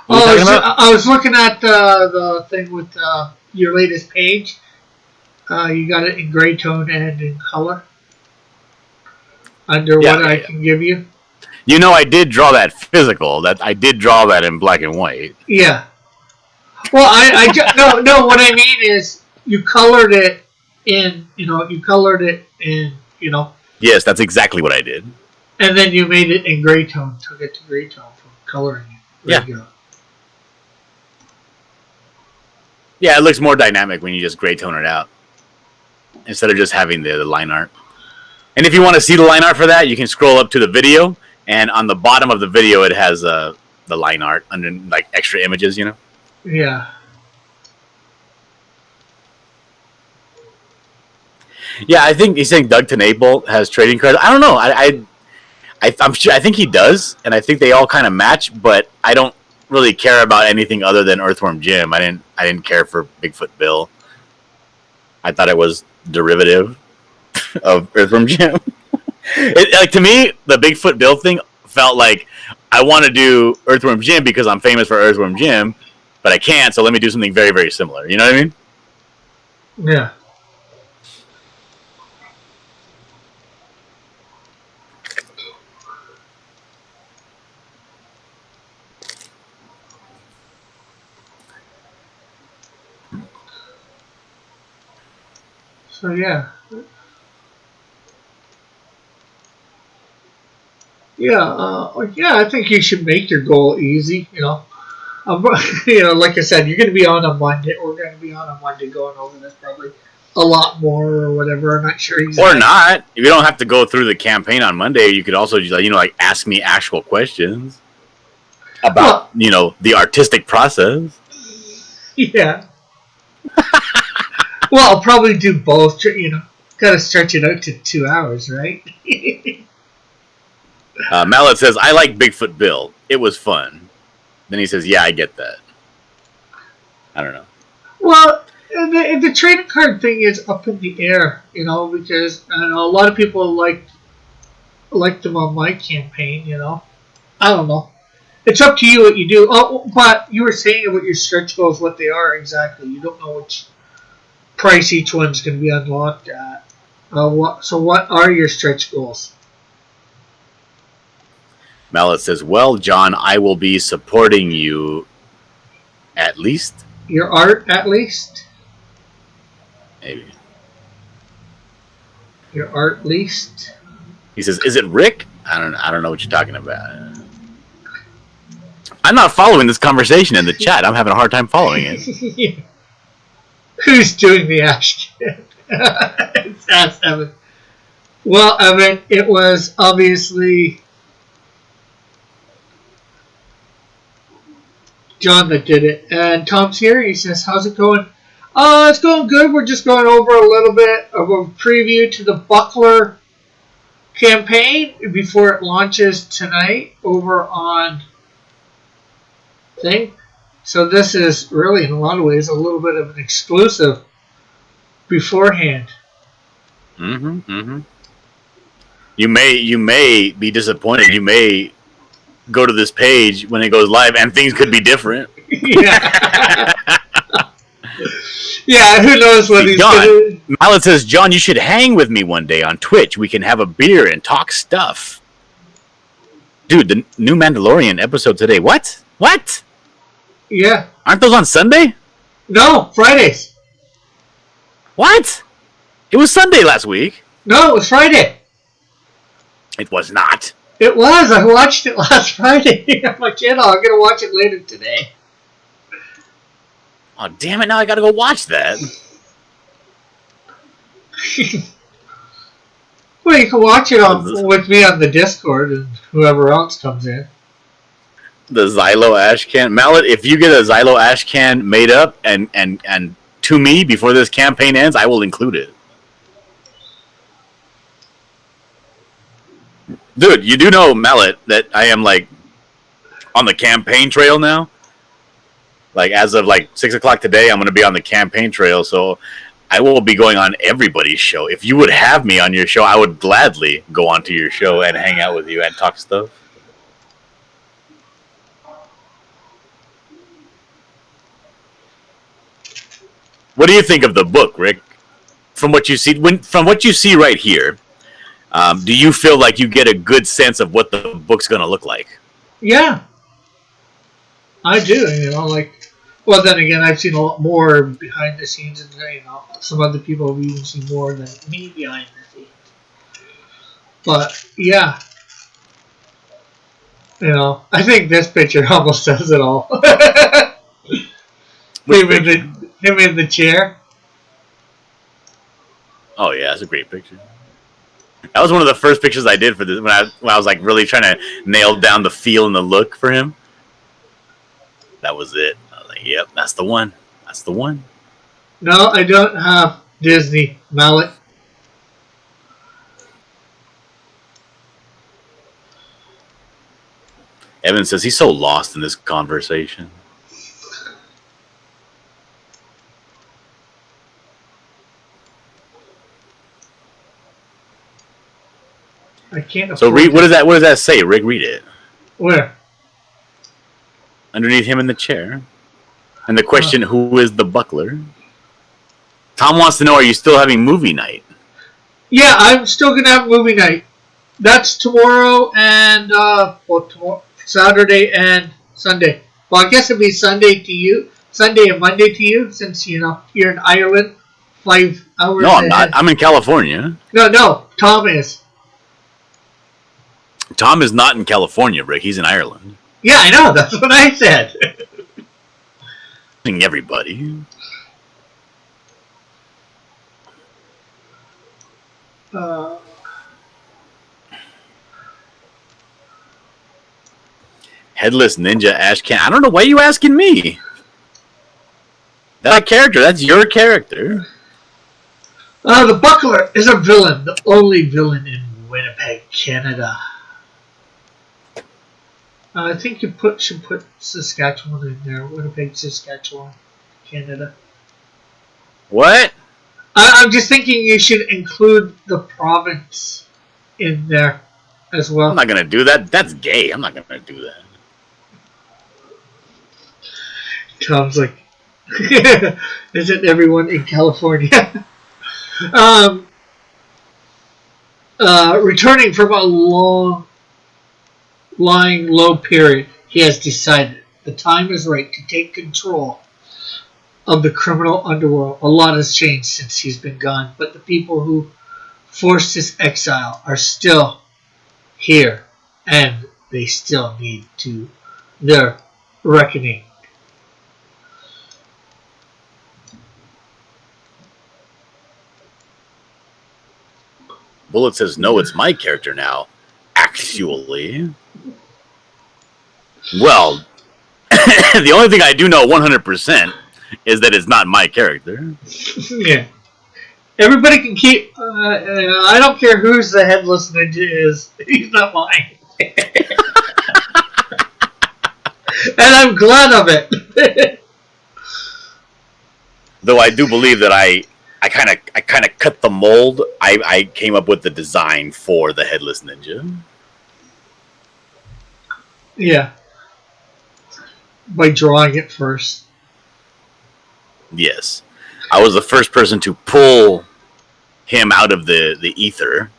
A: What are you talking about?
D: I was looking at the thing with your latest page. You got it in gray tone and in color. Under what I can give you.
A: I did draw that physical. I did draw that in black and white.
D: Yeah. Well, no. What I mean is, you colored it in.
A: Yes, that's exactly what I did.
D: And then you made it in gray tone. Took it to gray tone from coloring it. There you go.
A: Yeah, it looks more dynamic when you just gray tone it out instead of just having the line art. And if you want to see the line art for that, you can scroll up to the video, and on the bottom of the video, it has the line art under like extra images.
D: Yeah.
A: Yeah, I think he's saying Doug Tenable has trading cards. I don't know. I'm sure. I think he does, and I think they all kind of match. But I don't really care about anything other than Earthworm Jim. I didn't care for Bigfoot Bill. I thought it was derivative of Earthworm Jim. To me, the Bigfoot Bill thing felt like I want to do Earthworm Jim because I'm famous for Earthworm Jim, but I can't. So let me do something very, very similar. You know what I mean?
D: Yeah. So yeah. I think you should make your goal easy. Like I said, you're going to be on a Monday. We're going to be on a Monday going over this probably a lot more or whatever. I'm not sure exactly.
A: Or not. If you don't have to go through the campaign on Monday, you could also just ask me actual questions about the artistic process.
D: Yeah. Well, I'll probably do both. Got to stretch it out to 2 hours, right?
A: Mallet says, I like Bigfoot Bill. It was fun. Then he says, yeah, I get that. I don't know.
D: Well, the trading card thing is up in the air, because I know a lot of people liked them on my campaign, I don't know. It's up to you what you do. Oh, but you were saying about your stretch goals, what they are exactly. You don't know which price each one's going to be unlocked at. So what are your stretch goals?
A: Mallet says, well, John, I will be supporting you at least.
D: Your art, at least?
A: Maybe.
D: Your art, least?
A: He says, is it Rick? I don't know what you're talking about. I'm not following this conversation in the chat. I'm having a hard time following it.
D: Yeah. Who's doing the Ash Kid? It's Ask Evan. Well, Evan, it was obviously John that did it. And Tom's here. He says, how's it going? It's going good. We're just going over a little bit of a preview to the Buckler campaign before it launches tonight over on thing. So this is really, in a lot of ways, a little bit of an exclusive beforehand.
A: Mm-hmm. You may be disappointed. You may go to this page when it goes live, and things could be different.
D: Yeah. Yeah, who knows what he's
A: going to... Mallet says, John, you should hang with me one day on Twitch. We can have a beer and talk stuff. Dude, the new Mandalorian episode today. What? What?
D: Yeah.
A: Aren't those on Sunday?
D: No, Fridays.
A: What? It was Sunday last week.
D: No, it was Friday.
A: It was not.
D: It was. I watched it last Friday on my channel. I'm going to watch it later today.
A: Oh, damn it. Now I gotta go watch that.
D: Well, you can watch it with me on the Discord and whoever else comes in.
A: The Xylo ash can. Mallet, if you get a Xylo ash can made up and to me before this campaign ends, I will include it. Dude, you do know, Mallet, that I am like on the campaign trail now. Like as of like 6 o'clock today, I'm going to be on the campaign trail. So I will be going on everybody's show. If you would have me on your show, I would gladly go onto your show and hang out with you and talk stuff. What do you think of the book, Rick? From what you see, right here, do you feel like you get a good sense of what the book's going to look like?
D: Yeah, I do. You know, like, well, then again, I've seen a lot more behind the scenes, and you know, some other people have even seen more than me behind the scenes. But yeah, you know, I think this picture almost says it all. Him in the chair.
A: Oh yeah, that's a great picture. That was one of the first pictures I did for this when I was like really trying to nail down the feel and the look for him. That was it. I was like, yep, that's the one. That's the one.
D: No, I don't have Disney Mallet.
A: Evan says he's so lost in this conversation.
D: I can't.
A: So read. What does that? What does that say? Rick, read it.
D: Where?
A: Underneath him in the chair, and the question: who is the buckler? Tom wants to know: are you still having movie night?
D: Yeah, I'm still gonna have movie night. That's tomorrow and tomorrow, Saturday and Sunday. Well, I guess it'll be Sunday to you, Sunday and Monday to you, since you know you're in Ireland, 5 hours.
A: No, I'm not. I'm in California.
D: No, Tom is.
A: Tom is not in California, Rick. He's in Ireland.
D: Yeah, I know. That's what I said.
A: Everybody. Headless Ninja Ash can. I don't know why you asking me. That character. That's your character.
D: The Buckler is a villain, the only villain in Winnipeg, Canada. I think you should put Saskatchewan in there. Winnipeg, Saskatchewan, Canada.
A: What?
D: I'm just thinking you should include the province in there as well.
A: I'm not gonna do that. That's gay. I'm not gonna do that.
D: Tom's like, isn't everyone in California? Returning from a long, lying low period, he has decided the time is right to take control of the criminal underworld. A lot has changed since he's been gone, but the people who forced his exile are still here, and they still need to their reckoning.
A: Bullet says, no, it's my character now. Actually. Well, the only thing I do know 100% is that it's not my character.
D: Yeah. Everybody can keep... I don't care whose the Headless Ninja is. He's not mine. And I'm glad of it.
A: Though I do believe that I kind of cut the mold. I came up with the design for the Headless Ninja.
D: Yeah. By drawing it first.
A: Yes. I was the first person to pull him out of the ether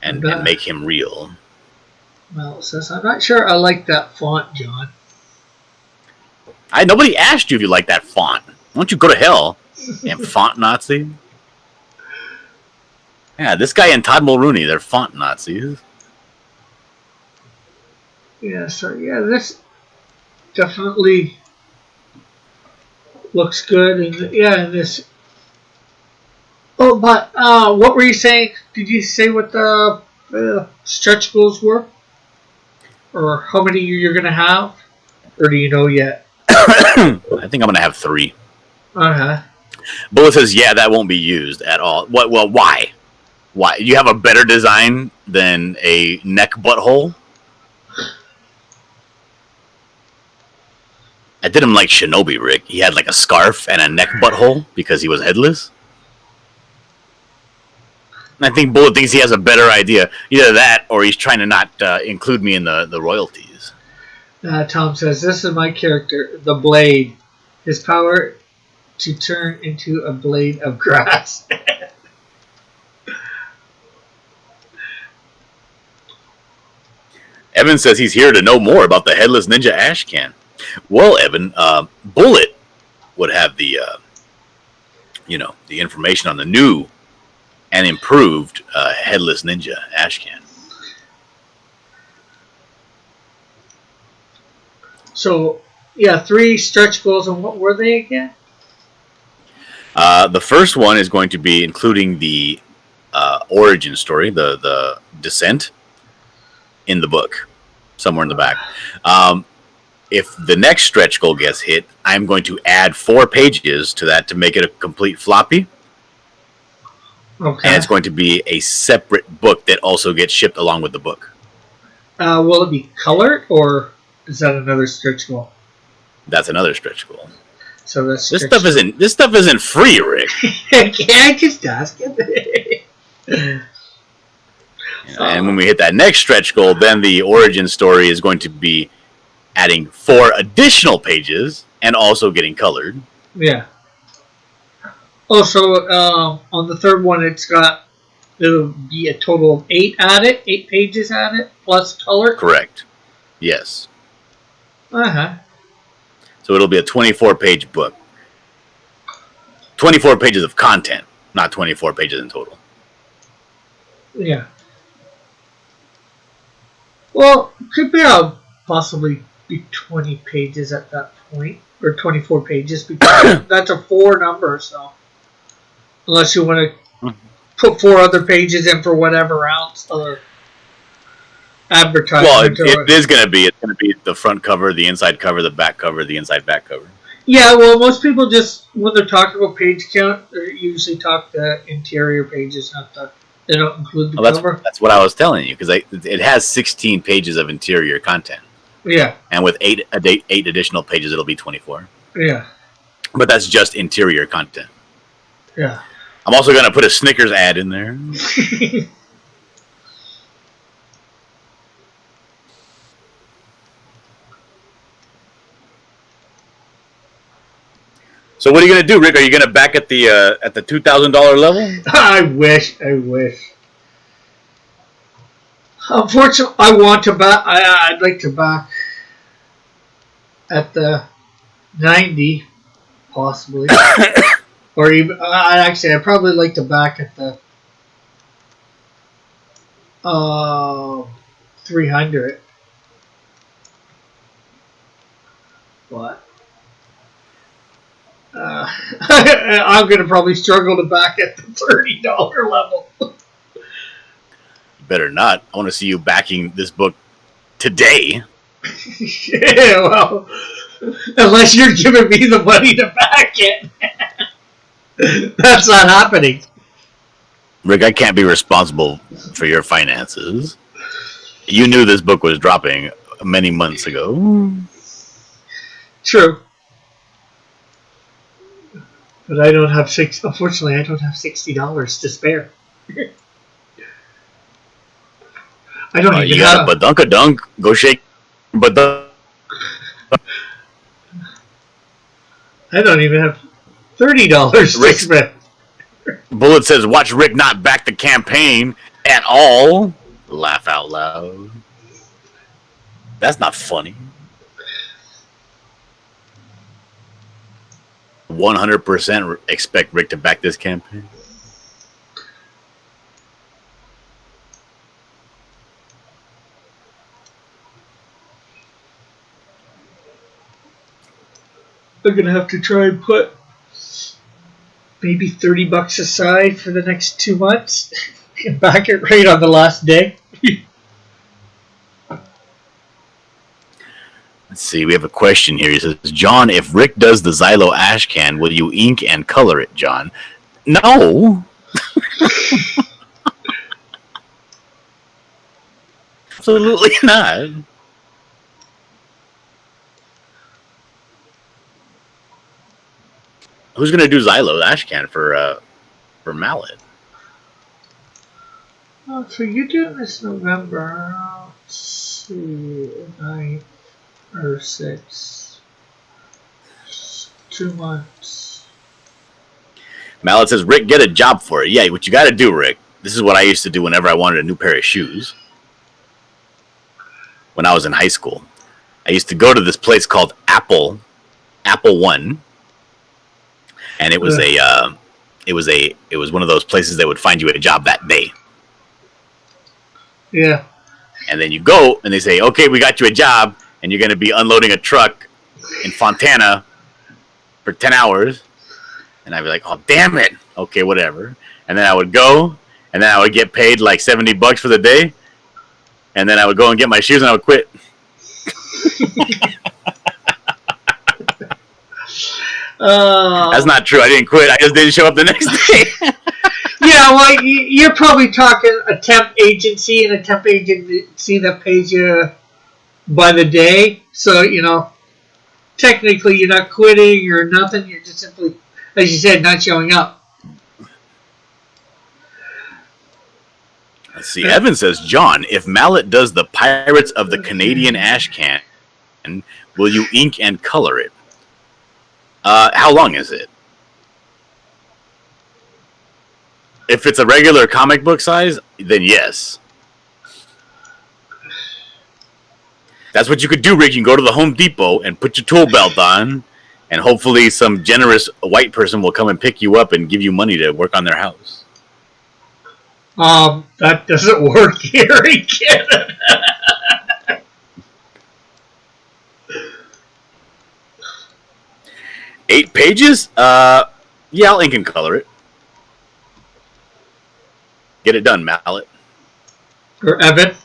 A: and make him real.
D: Well, it says, I'm not sure I like that font, John.
A: Nobody asked you if you like that font. Why don't you go to hell, damn font Nazi? Yeah, this guy and Todd Mulrooney, they're font Nazis.
D: Yeah, so yeah, this definitely looks good, and yeah, this. Oh, but what were you saying? Did you say what the stretch goals were, or how many you're gonna have, or do you know yet?
A: I think I'm gonna have 3. Bullet says, "Yeah, that won't be used at all." What? Well, why? Why? You have a better design than a neck butthole? I did him like Shinobi, Rick. He had like a scarf and a neck butthole because he was headless. And I think Bullet thinks he has a better idea. Either that or he's trying to not include me in the royalties.
D: Tom says, this is my character, the Blade. His power to turn into a blade of grass.
A: Evan says he's here to know more about the Headless Ninja ash can. Well, Evan, Bullet would have the information on the new and improved Headless Ninja ash can.
D: So, yeah, 3 stretch goals, and what were they again?
A: The first one is going to be including the origin story, the descent, in the book, somewhere in the back. If the next stretch goal gets hit, I'm going to add 4 pages to that to make it a complete floppy.
D: Okay.
A: And it's going to be a separate book that also gets shipped along with the book.
D: Will it be colored, or is that another stretch goal?
A: That's another stretch goal.
D: So that's
A: this stuff isn't free, Rick.
D: I just ask it.
A: And when we hit that next stretch goal, then the origin story is going to be adding 4 additional pages and also getting colored.
D: Yeah. Also, on the third one, it'll be a total of 8 added, 8 pages added, plus color.
A: Correct. Yes.
D: Uh-huh.
A: So it'll be a 24-page book. 24 pages of content, not 24 pages in total.
D: Yeah. Well, could be possibly be 20 pages at that point, or 24 pages, because that's a 4 number, so. Unless you want to put 4 other pages in for whatever else, other advertisement.
A: Well, it is going to be. It's going to be the front cover, the inside cover, the back cover, the inside back cover.
D: Yeah, well, most people just, when they're talking about page count, they usually talk the interior pages, not the. They don't include the cover.
A: That's what I was telling you, because it has 16 pages of interior content.
D: Yeah.
A: And with 8 additional pages, it'll be 24.
D: Yeah.
A: But that's just interior content.
D: Yeah.
A: I'm also going to put a Snickers ad in there. So what are you going to do, Rick? Are you going to back at the $2,000 level?
D: I wish. Unfortunately, I want to back. I'd like to back at the 90, possibly, or even. I'd probably like to back at the 300. What? I'm going to probably struggle to back at the $30 level.
A: Better not. I want to see you backing this book today.
D: Yeah, well, unless you're giving me the money to back it. That's not happening.
A: Rick, I can't be responsible for your finances. You knew this book was dropping many months ago.
D: True. But I don't have unfortunately, I don't have $60 to spare. I don't even
A: you got a badunkadunk. Go shake badunk.
D: I don't even have $30 to spend.
A: Bullet says, watch Rick not back the campaign at all. Laugh out loud. That's not funny. 100% expect Rick to back this campaign.
D: They're gonna have to try and put maybe $30 aside for the next 2 months and back it right on the last day.
A: Let's see, we have a question here. He says, John, if Rick does the Xylo ash can, will you ink and color it, John? No. Absolutely not. Who's gonna do Xylo ash can for Mallet?
D: Oh, so you're doing this November. Let's see, 9 or 6. 2 months.
A: Mallet says, Rick, get a job for it. Yeah, what you got to do, Rick. This is what I used to do whenever I wanted a new pair of shoes. When I was in high school, I used to go to this place called Apple One, and it was it was one of those places that would find you a job that day.
D: Yeah.
A: And then you go, and they say, okay, we got you a job, and you're going to be unloading a truck in Fontana for 10 hours. And I'd be like, oh, damn it. Okay, whatever. And then I would go, and then I would get paid like $70 for the day. And then I would go and get my shoes, and I would quit. That's not true. I didn't quit. I just didn't show up the next day.
D: Yeah, well, you're probably talking a temp agency, and a temp agency that pays you by the day. So, technically you're not quitting or nothing. You're just simply, as you said, not showing up.
A: Let's see. Evan says, John, if Mallet does the Pirates of the Canadian Ash Can, will you ink and color it? How long is it? If it's a regular comic book size, then yes. That's what you could do, Rick. You can go to the Home Depot and put your tool belt on, and hopefully some generous white person will come and pick you up and give you money to work on their house.
D: That doesn't work here in Canada.
A: 8 pages? Yeah, I'll ink and color it. Get it done, Mallet.
D: Or Evan.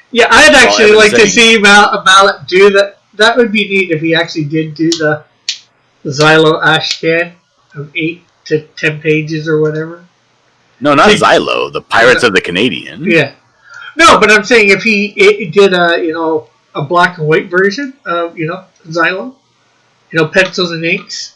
D: Yeah, I'd actually like to see Mallet do that. That would be neat if he actually did do the Xylo ash can of 8 to 10 pages or whatever.
A: No, not Xylo. The Pirates of the Canadian.
D: Yeah. No, but I'm saying if he did a black and white version of Xylo, pencils and inks.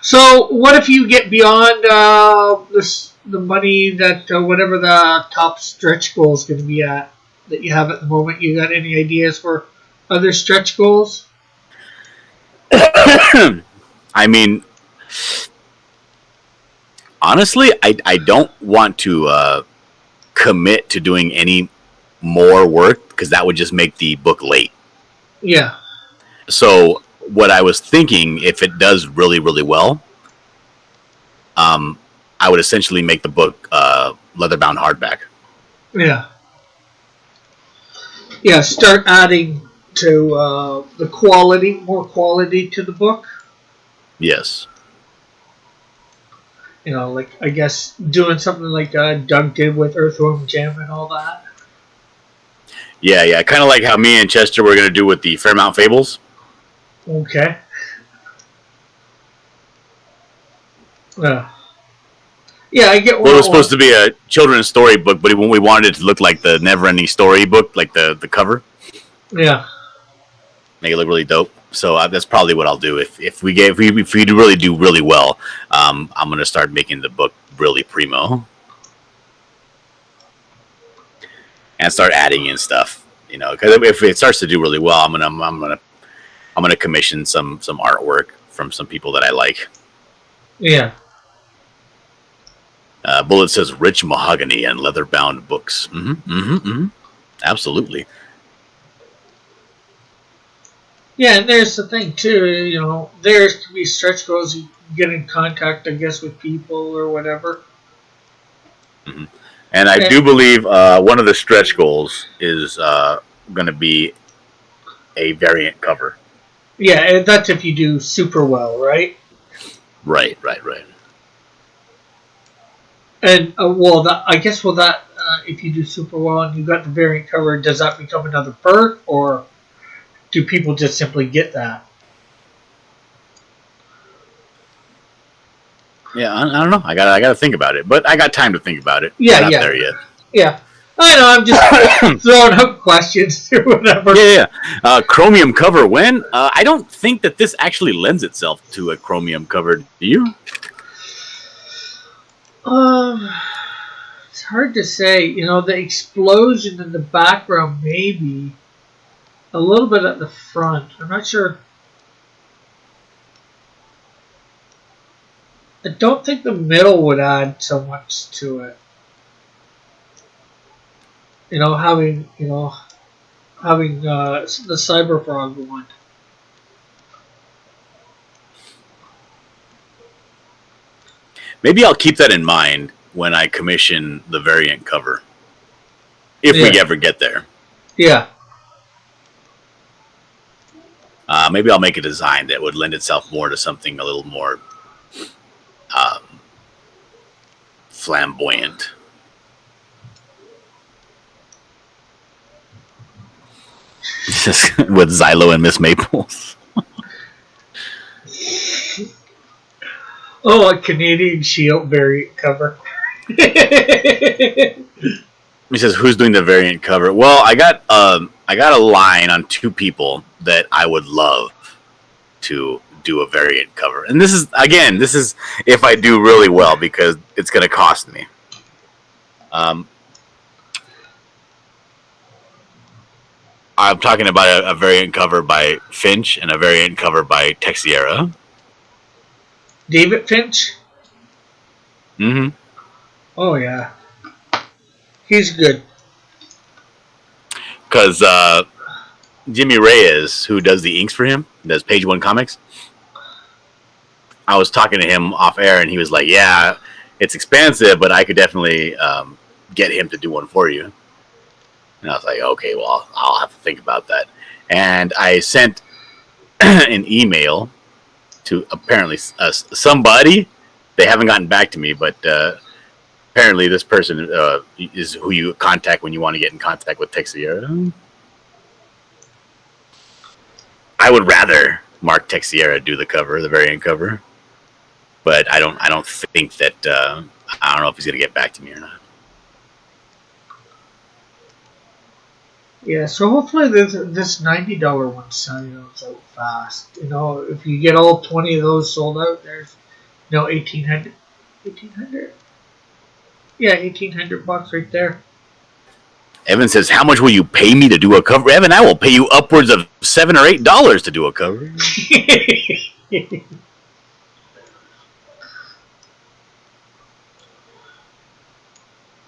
D: So what if you get beyond the money that whatever the top stretch goal is going to be at that you have at the moment? You got any ideas for other stretch goals?
A: I mean, honestly, I don't want to commit to doing any more work because that would just make the book late.
D: Yeah.
A: So what I was thinking, if it does really, really well, I would essentially make the book leather-bound hardback.
D: Yeah. Yeah, start adding to the quality, more quality to the book.
A: Yes.
D: Like, I guess, doing something like Doug did with Earthworm Jim and all that.
A: Yeah. Kind of like how me and Chester were going to do with the Fairmount Fables.
D: Okay. Yeah, I get.
A: Well, it was supposed to be a children's story book, but when we wanted it to look like the Never-Ending Story book, like the cover.
D: Yeah.
A: Make it look really dope. So that's probably what I'll do if we really do really well. I'm gonna start making the book really primo and start adding in stuff. Because if it starts to do really well, I'm gonna commission some artwork from some people that I like.
D: Yeah.
A: Bullet says rich mahogany and leather-bound books. Absolutely.
D: Yeah, and there's the thing too. You know, there's to be stretch goals. You get in contact, I guess, with people or whatever.
A: And I do believe one of the stretch goals is going to be a variant cover.
D: Yeah, and that's if you do super well, right?
A: Right.
D: And I guess if you do super well and you got the variant cover, does that become another perk, or do people just simply get that?
A: Yeah, I don't know. I got to think about it, but I got time to think about it.
D: Yeah,
A: We're not there yet.
D: Yeah. I know, I'm just throwing out questions or whatever.
A: Yeah. Chromium cover when? I don't think that this actually lends itself to a chromium cover. Do you?
D: It's hard to say. You know, the explosion in the background, maybe. A little bit at the front. I'm not sure. I don't think the middle would add so much to it. You know, having the Cyberfrog one.
A: Maybe I'll keep that in mind when I commission the variant cover. If we ever get there.
D: Yeah.
A: Maybe I'll make a design that would lend itself more to something a little more flamboyant. With Xylo and Miss Maples.
D: Oh, a Canadian Shield variant cover.
A: He says, "Who's doing the variant cover?" Well, I got a line on two people that I would love to do a variant cover, and this is if I do really well because it's going to cost me. I'm talking about a variant cover by Finch and a variant cover by Texiera.
D: David Finch?
A: Mm-hmm.
D: Oh, yeah. He's good.
A: Because Jimmy Reyes, who does the inks for him, does Page One Comics, I was talking to him off air, and he was like, yeah, it's expensive, but I could definitely get him to do one for you. And I was like, okay, well, I'll have to think about that. And I sent an email to apparently somebody. They haven't gotten back to me, but apparently this person is who you contact when you want to get in contact with Texiera. I would rather Mark Texiera do the cover, the variant cover, but I don't think that I don't know if he's gonna get back to me or not.
D: Yeah, so hopefully this $90 one sells out fast. You know, if you get all 20 of those sold out, there's $1,800. Yeah, $1,800 right there.
A: Evan says, "How much will you pay me to do a cover?" Evan, I will pay you upwards of $7 or $8 to do a cover.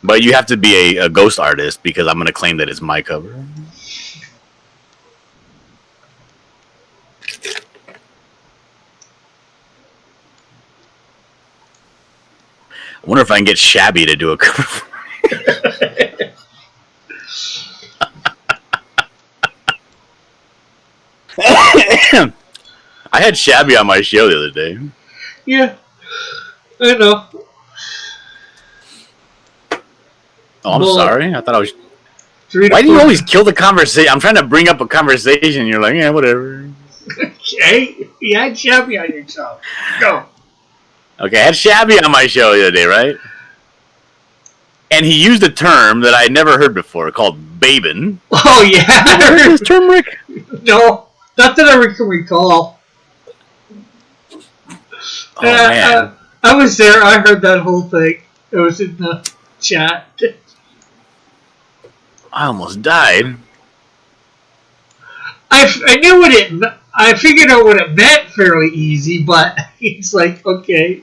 A: But you have to be a ghost artist because I'm going to claim that it's my cover. I wonder if I can get Shabby to do a cover. I had Shabby on my show the other day.
D: Yeah, I know.
A: Oh, I'm sorry. I thought I was.
D: Why
A: do you always kill the conversation? I'm trying to bring up a conversation, and you're like, yeah, whatever.
D: Okay, you had Shabby on your show. Go.
A: Okay, I had Shabby on my show the other day, right? And he used a term that I had never heard before called babin.
D: Oh, yeah.
A: You ever heard this term, Rick?
D: No, not that I can recall.
A: Oh, man.
D: I was there. I heard that whole thing. It was in the chat.
A: I almost died.
D: I knew what I figured out what it meant fairly easy, but it's like, okay,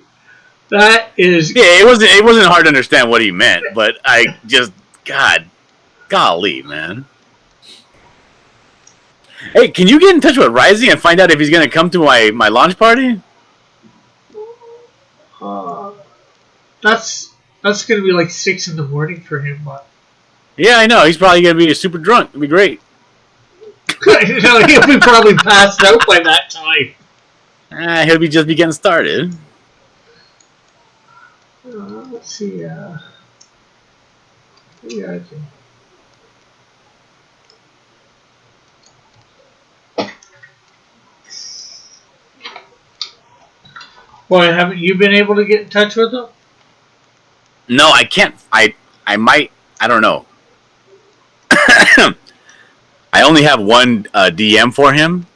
D: That is.
A: Yeah, it wasn't hard to understand what he meant, but I just golly, man. Hey, can you get in touch with Rising and find out if he's gonna come to my launch party?
D: That's gonna be like 6 in the morning for him, but
A: Yeah, I know. He's probably gonna be super drunk. It'll be great.
D: he'll be probably passed out by that time.
A: He'll be just be getting started.
D: Let's see. Yeah, I can. Why haven't you been able to get in touch with him?
A: No, I can't. I might. I don't know. I only have one DM for him,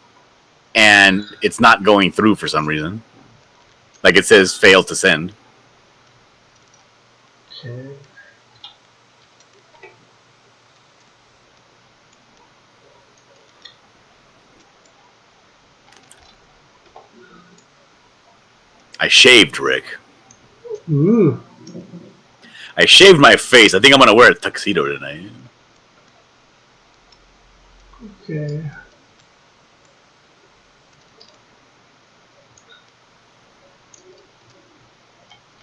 A: and it's not going through for some reason. Like it says, failed to send.
D: Okay.
A: I shaved, Rick.
D: Ooh.
A: I shaved my face. I think I'm gonna wear a tuxedo tonight.
D: Okay.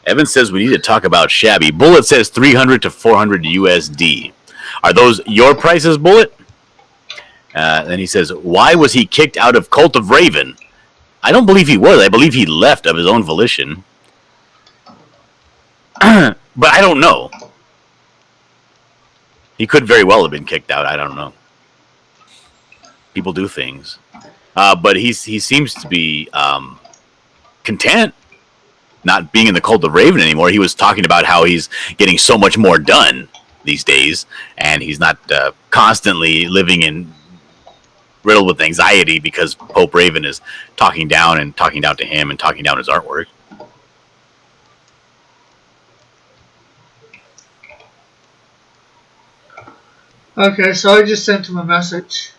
A: Evan says we need to talk about Shabby. Bullet says 300 to 400 USD. Are those your prices, Bullet? Then he says, why was he kicked out of Cult of Raven? I don't believe he was. I believe he left of his own volition. But I don't know. He could very well have been kicked out. I don't know. People do things. But he seems to be content not being in the Cult of Raven anymore. He was talking about how he's getting so much more done these days, and he's not constantly living in riddled with anxiety because Pope Raven is talking down to him and talking down his artwork.
D: Okay, so I just sent him a message.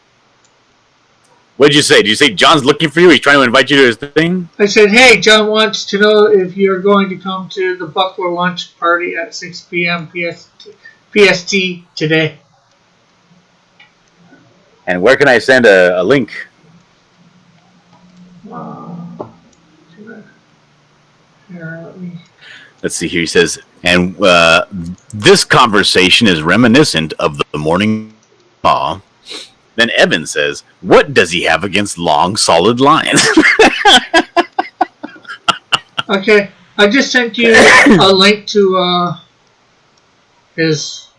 A: What did you say? Did you say John's looking for you? He's trying to invite you to his thing?
D: I said, hey, John wants to know if you're going to come to the Buffalo lunch party at 6 p.m. PST today.
A: And where can I send a link?
D: Here, let me...
A: Let's see here. He says, and this conversation is reminiscent of the morning awe. Then Evan says, what does he have against long, solid lines?
D: Okay, I just sent you a link to his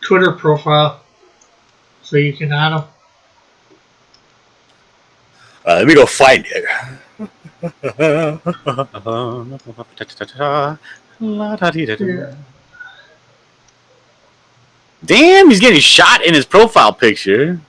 D: Twitter profile so you can add him.
A: Let me go find it.
D: Yeah.
A: Damn, he's getting shot in his profile picture.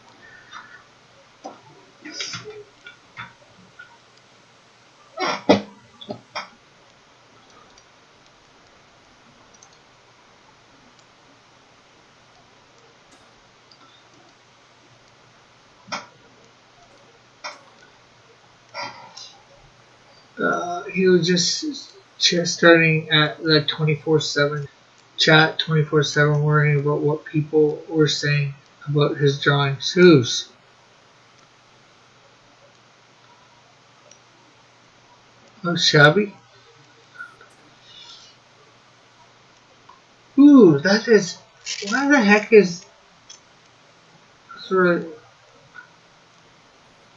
D: He was just starting at the 24/7 chat, 24/7, worrying about what people were saying about his drawings. Whose? Oh, Shabby? Ooh, that is... Why the heck is... Sort of...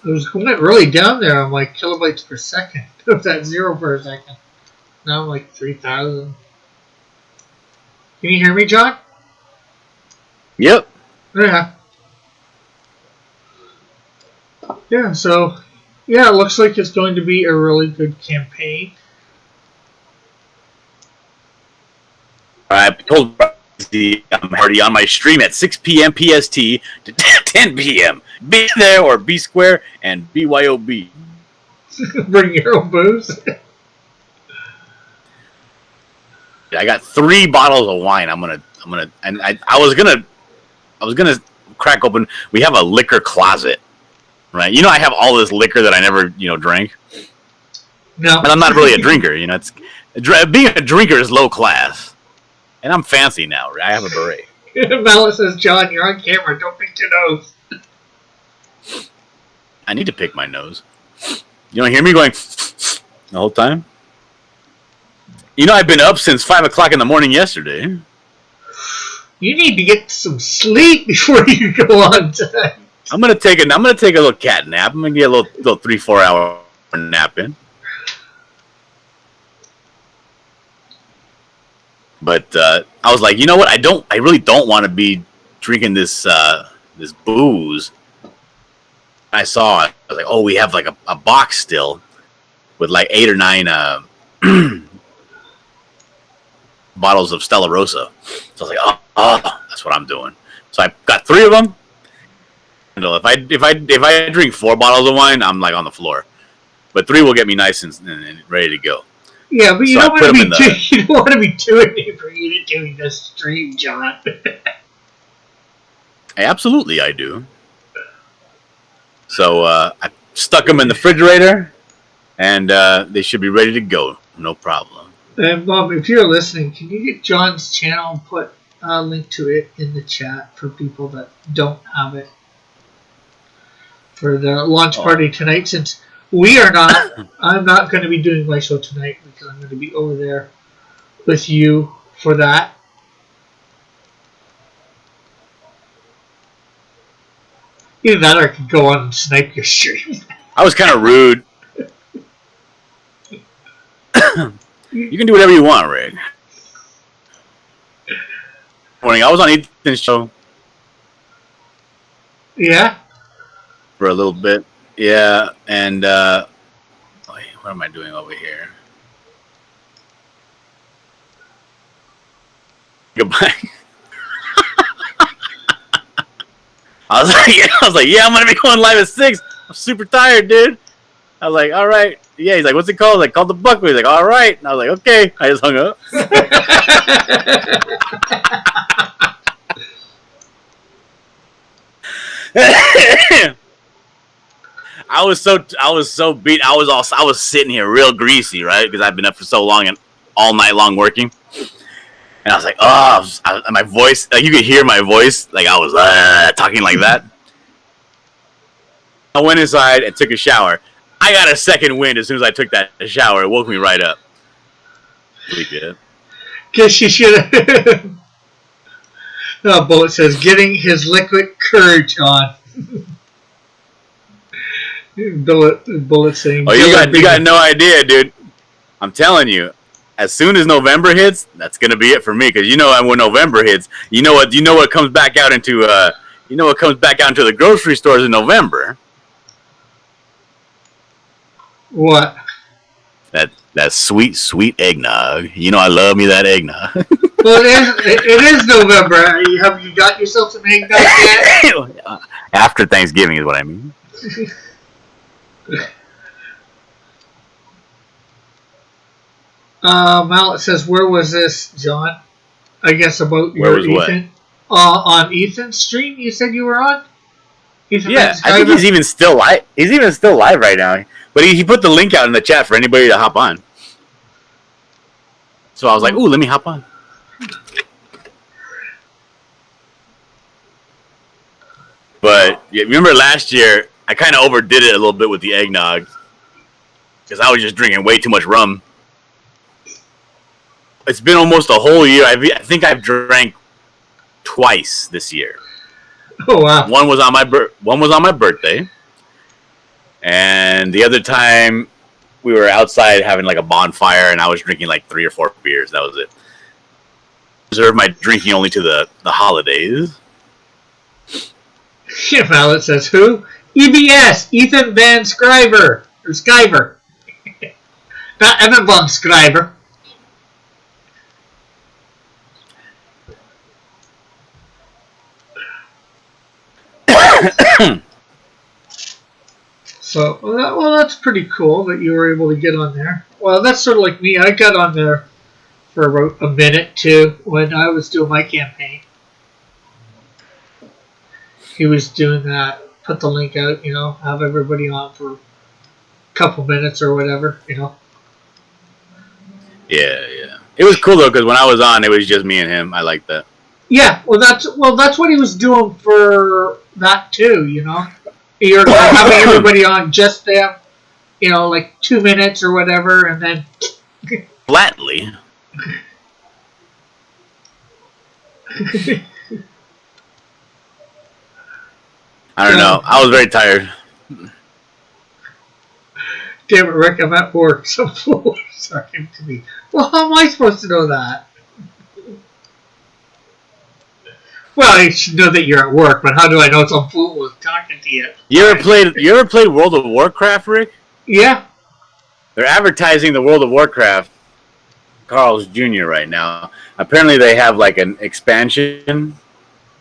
D: It was going really down there on like kilobytes per second. Of that 0 per second. Now I'm like 3,000. Can you hear me, John?
A: Yep.
D: Yeah. Yeah, so... Yeah, it looks like it's going to be a really good campaign.
A: I told I'm already on my stream at 6 p.m. PST to 10 p.m. Be there or be square and BYOB.
D: Bring your own booze.
A: I got 3 bottles of wine. And I was gonna crack open. We have a liquor closet, right? You know, I have all this liquor that I never, drank.
D: No.
A: But I'm not really a drinker. You know, being a drinker is low class, and I'm fancy now. Right? I have a beret.
D: Mallet says, John, you're on camera. Don't pick your nose.
A: I need to pick my nose. You don't hear me going the whole time? You know, I've been up since 5 o'clock in the morning yesterday.
D: You need to get some sleep before you go on tonight.
A: I'm gonna take a little cat nap. I'm gonna get a little 3-4 hour nap in. But I was like, you know what? I really don't want to be drinking this booze. I saw it. I was like, oh, we have like a box still with like 8 or 9 bottles of Stella Rosa. So I was like, oh, that's what I'm doing. So I got 3 of them. And if I drink 4 bottles of wine, I'm like on the floor. But 3 will get me nice and ready to go.
D: Yeah, but you
A: So
D: don't want to be too inebriated doing this stream, John.
A: Absolutely, I do. So I stuck them in the refrigerator, and they should be ready to go. No problem.
D: And Bob, if you're listening, can you get John's channel and put a link to it in the chat for people that don't have it for the launch party tonight? Since we are not, I'm not going to be doing my show tonight because I'm going to be over there with you for that. Either that or I could go on and snipe your stream.
A: I was kind of rude. You can do whatever you want, Rick. Morning. I was on Ethan's show.
D: Yeah?
A: For a little bit. Yeah, and what am I doing over here? Goodbye. I was like, yeah, I'm gonna be going live at 6. I'm super tired, dude. I was like, all right. Yeah, he's like, what's it called? Like, called the Buckwheat. He's like, all right. And I was like, okay. I just hung up. I was so beat. I was sitting here real greasy, right? Because I've been up for so long and all night long working. And I was like, my voice, like you could hear my voice, like I was talking like that. I went inside and took a shower. I got a second wind as soon as I took that shower. It woke me right up. Pretty good.
D: Because she should have. Bullet says, getting his liquid courage on. Bullet saying,
A: oh, you got no idea, dude. I'm telling you. As soon as November hits, that's gonna be it for me. Because you know, when November hits, you know what comes back out into the grocery stores in November.
D: What?
A: That sweet eggnog. You know, I love me that eggnog.
D: Well, it is November. Have you got yourself some eggnog yet?
A: After Thanksgiving is what I mean.
D: Mallet says, where was this, John? I guess about
A: where
D: your
A: was
D: Ethan. On Ethan's stream, you said you were on?
A: Ethan, yeah, I think he's even still live. He's even still live right now. But he put the link out in the chat for anybody to hop on. So I was like, ooh, let me hop on. But yeah, remember last year, I kind of overdid it a little bit with the eggnog. Because I was just drinking way too much rum. It's been almost a whole year. I think I've drank twice this year.
D: Oh wow!
A: One was on my birthday, and the other time we were outside having like a bonfire, and I was drinking like 3 or 4 beers. That was it. Reserve my drinking only to the holidays.
D: Shit, Mallet says who? EBS, Ethan Van Scriver or Skyver, not Evan Von Scriver. So, well, that's pretty cool that you were able to get on there. Well, that's sort of like me. I got on there for about a minute, too, when I was doing my campaign. He was doing that, put the link out, have everybody on for a couple minutes or whatever,
A: Yeah. It was cool though because when I was on, it was just me and him. I liked that.
D: Yeah, well, that's what he was doing for that too. You know, you're having everybody on just them. You know, like 2 minutes or whatever, and then
A: Flatly. I don't know. I was very tired.
D: damn it, Rick, I'm at work. Some fool is talking to me. Well, how am I supposed to know that? Well, I should know that you're at work, but how do I know some fool was talking to you?
A: You ever played World of Warcraft, Rick?
D: Yeah.
A: They're advertising the World of Warcraft Carl's Jr. right now. Apparently, they have like an expansion.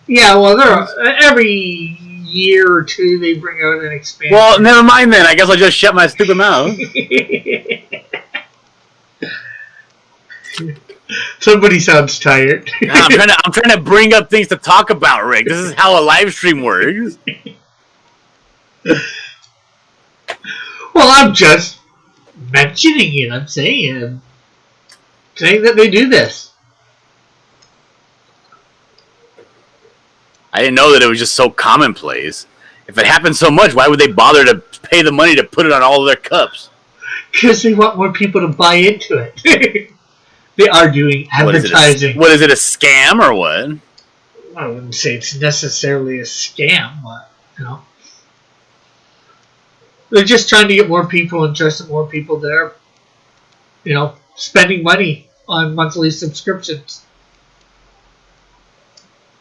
D: Yeah, well, every year or two they bring out an expansion.
A: Well, never mind then. I guess I'll just shut my stupid mouth.
D: Somebody sounds tired.
A: I'm trying to bring up things to talk about, Rick. This is how a live stream works.
D: Well, I'm just mentioning it. I'm saying that they do this.
A: I didn't know that it was just so commonplace. If it happened so much, why would they bother to pay the money to put it on all of their cups?
D: Because they want more people to buy into it. They are doing advertising.
A: What is it, a scam or what?
D: I wouldn't say it's necessarily a scam, but, you know. They're just trying to get more people interested, more people there, you know, spending money on monthly subscriptions.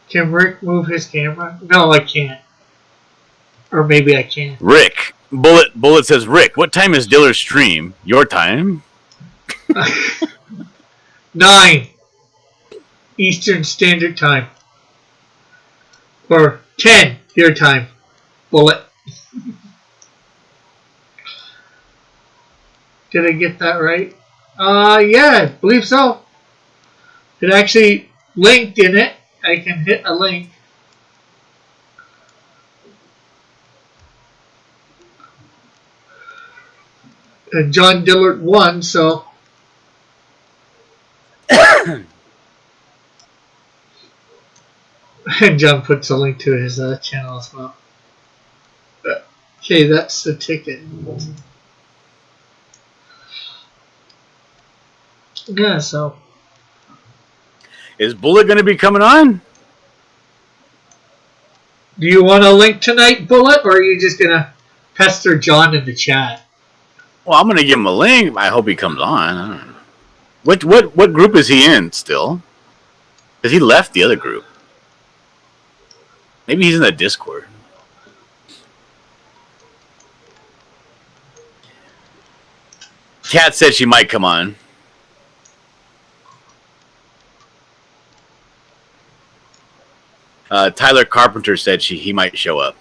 D: Can Rick move his camera? No, I can't. Or maybe I can.
A: Rick. Bullet says, Rick, what time is Diller's stream? Your time?
D: 9 Eastern Standard Time. Or 10 your time. Bullet. Did I get that right? Yeah, I believe so. It actually linked in it. I can hit a link. And John Dillard won, so. And John puts a link to his channel as well. Okay, that's the ticket. Yeah, so.
A: Is Bullet going to be coming on?
D: Do you want a link tonight, Bullet, or are you just going to pester John in the chat?
A: Well, I'm going to give him a link. I hope he comes on. I don't know. What group is he in still? Because he left the other group. Maybe he's in the Discord. Kat said she might come on. Tyler Carpenter said he might show up.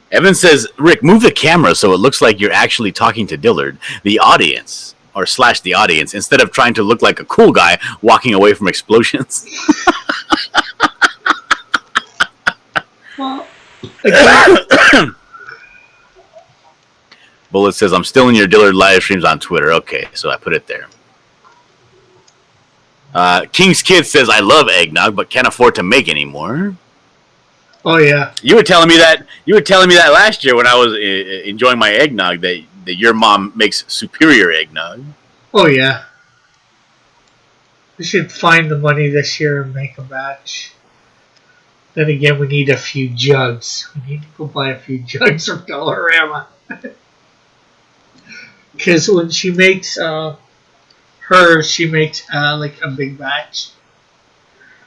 A: Evan says, Rick, move the camera so it looks like you're actually talking to Dillard, the audience, or / the audience, instead of trying to look like a cool guy walking away from explosions.
D: Well,
A: Bullet says, I'm still in your Dillard live streams on Twitter. Okay, so I put it there. King's Kid says, I love eggnog, but can't afford to make anymore.
D: oh yeah.
A: You were telling me that last year when I was enjoying my eggnog that your mom makes superior eggnog.
D: Oh yeah. We should find the money this year and make a batch. Then again, we need a few jugs. We need to go buy a few jugs from Dollarama. Because when she makes hers, she makes like a big batch.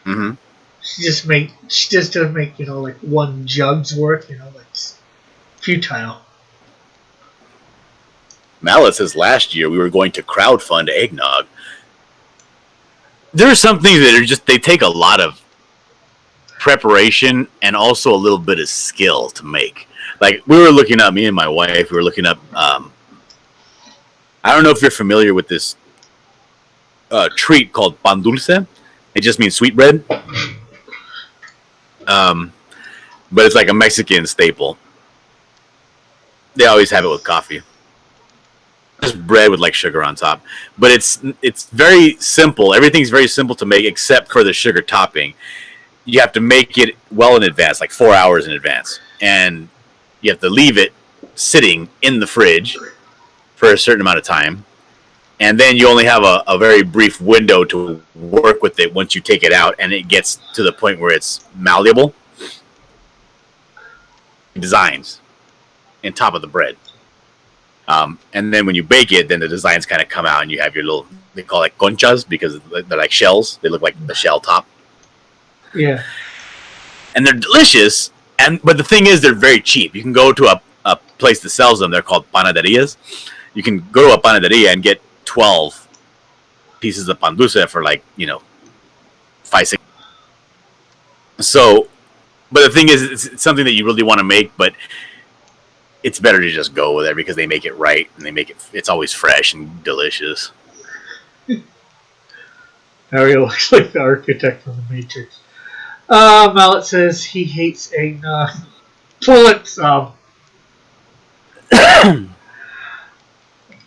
A: Mm-hmm.
D: She just doesn't make, you know, like one jug's worth, you know, it's futile.
A: Mallet says last year we were going to crowdfund eggnog. There are some things that are just, they take a lot of preparation and also a little bit of skill to make. Like we were looking up, me and my wife, we were looking up, I don't know if you're familiar with this treat called Pandulse. It just means sweetbread. but it's like a Mexican staple. They always have it with coffee. Just bread with like sugar on top, but it's very simple. Everything's very simple to make except for the sugar topping. You have to make it well in advance, like 4 hours in advance, and you have to leave it sitting in the fridge for a certain amount of time, and then you only have a very brief window to work with it once you take it out, and it gets to the point where it's malleable. Designs on top of the bread. And then when you bake it, then the designs kind of come out, and you have your little, they call it conchas because they're like shells. They look like the shell top.
D: Yeah.
A: And they're delicious, but the thing is, they're very cheap. You can go to a place that sells them. They're called panaderias. You can go to a panaderia and get 12 pieces of Pandulse for like, 5, 6. So, but the thing is, it's something that you really want to make, but it's better to just go with it because they make it right, and it's always fresh and delicious.
D: Mario looks like the architect from the Matrix. Mallet says he hates eggnog. Bullets.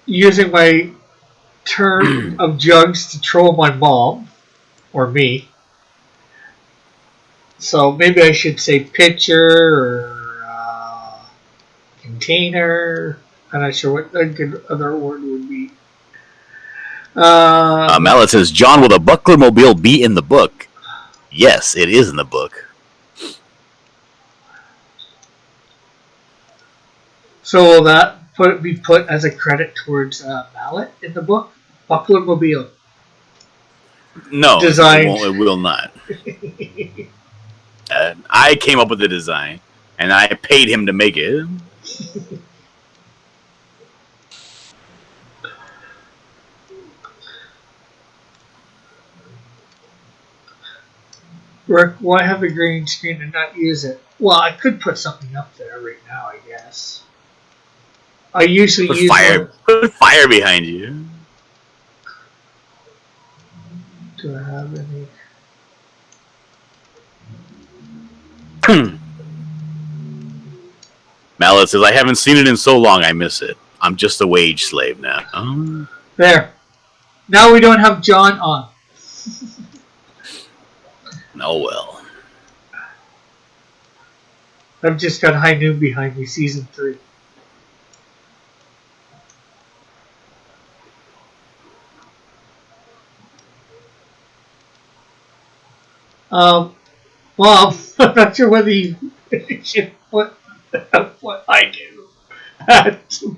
D: Using my term of jugs to troll my mom or me. So maybe I should say pitcher or container. I'm not sure what a good other word would be.
A: Mallet says, John, will the Buckler Mobile be in the book? Yes, it is in the book.
D: So will that be put as a credit towards Mallet in the book? Buckler Mobile.
A: No,
D: Designed.
A: it will not. I came up with the design, and I paid him to make it.
D: Rick, why have a green screen and not use it? Well, I could put something up there right now, I guess. I usually use
A: Put fire behind you.
D: Do I have any?
A: Mallet says, I haven't seen it in so long, I miss it. I'm just a wage slave now.
D: There. Now we don't have John on.
A: Oh well.
D: I've just got High Noon behind me, season 3. Well, I'm not sure whether you should put what I do.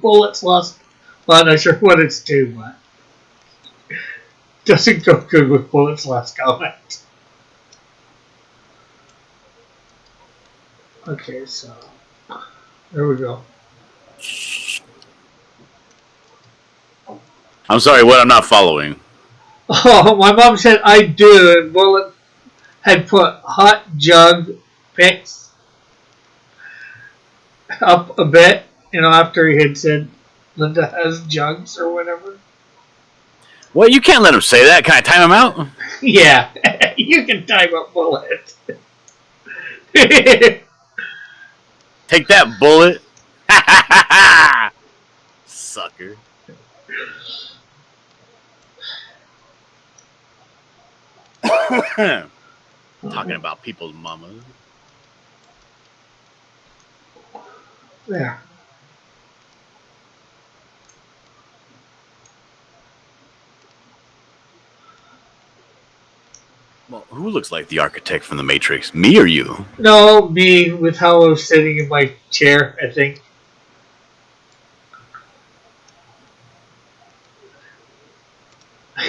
D: Bullets lost. Well, I'm not sure what it's to, but doesn't go good with Bullets last comment. Okay, so there we go.
A: I'm sorry, what? I'm not following.
D: Oh, my mom said I do, and Bullet had put hot jug pics up a bit, after he had said Linda has jugs or whatever.
A: Well, you can't let him say that. Can I time him out?
D: Yeah, you can time up Bullet.
A: Take that, Bullet. Sucker. Talking about people's mamas.
D: There.
A: Well, who looks like the architect from the Matrix? Me or you?
D: No, me with how I was sitting in my chair, I think.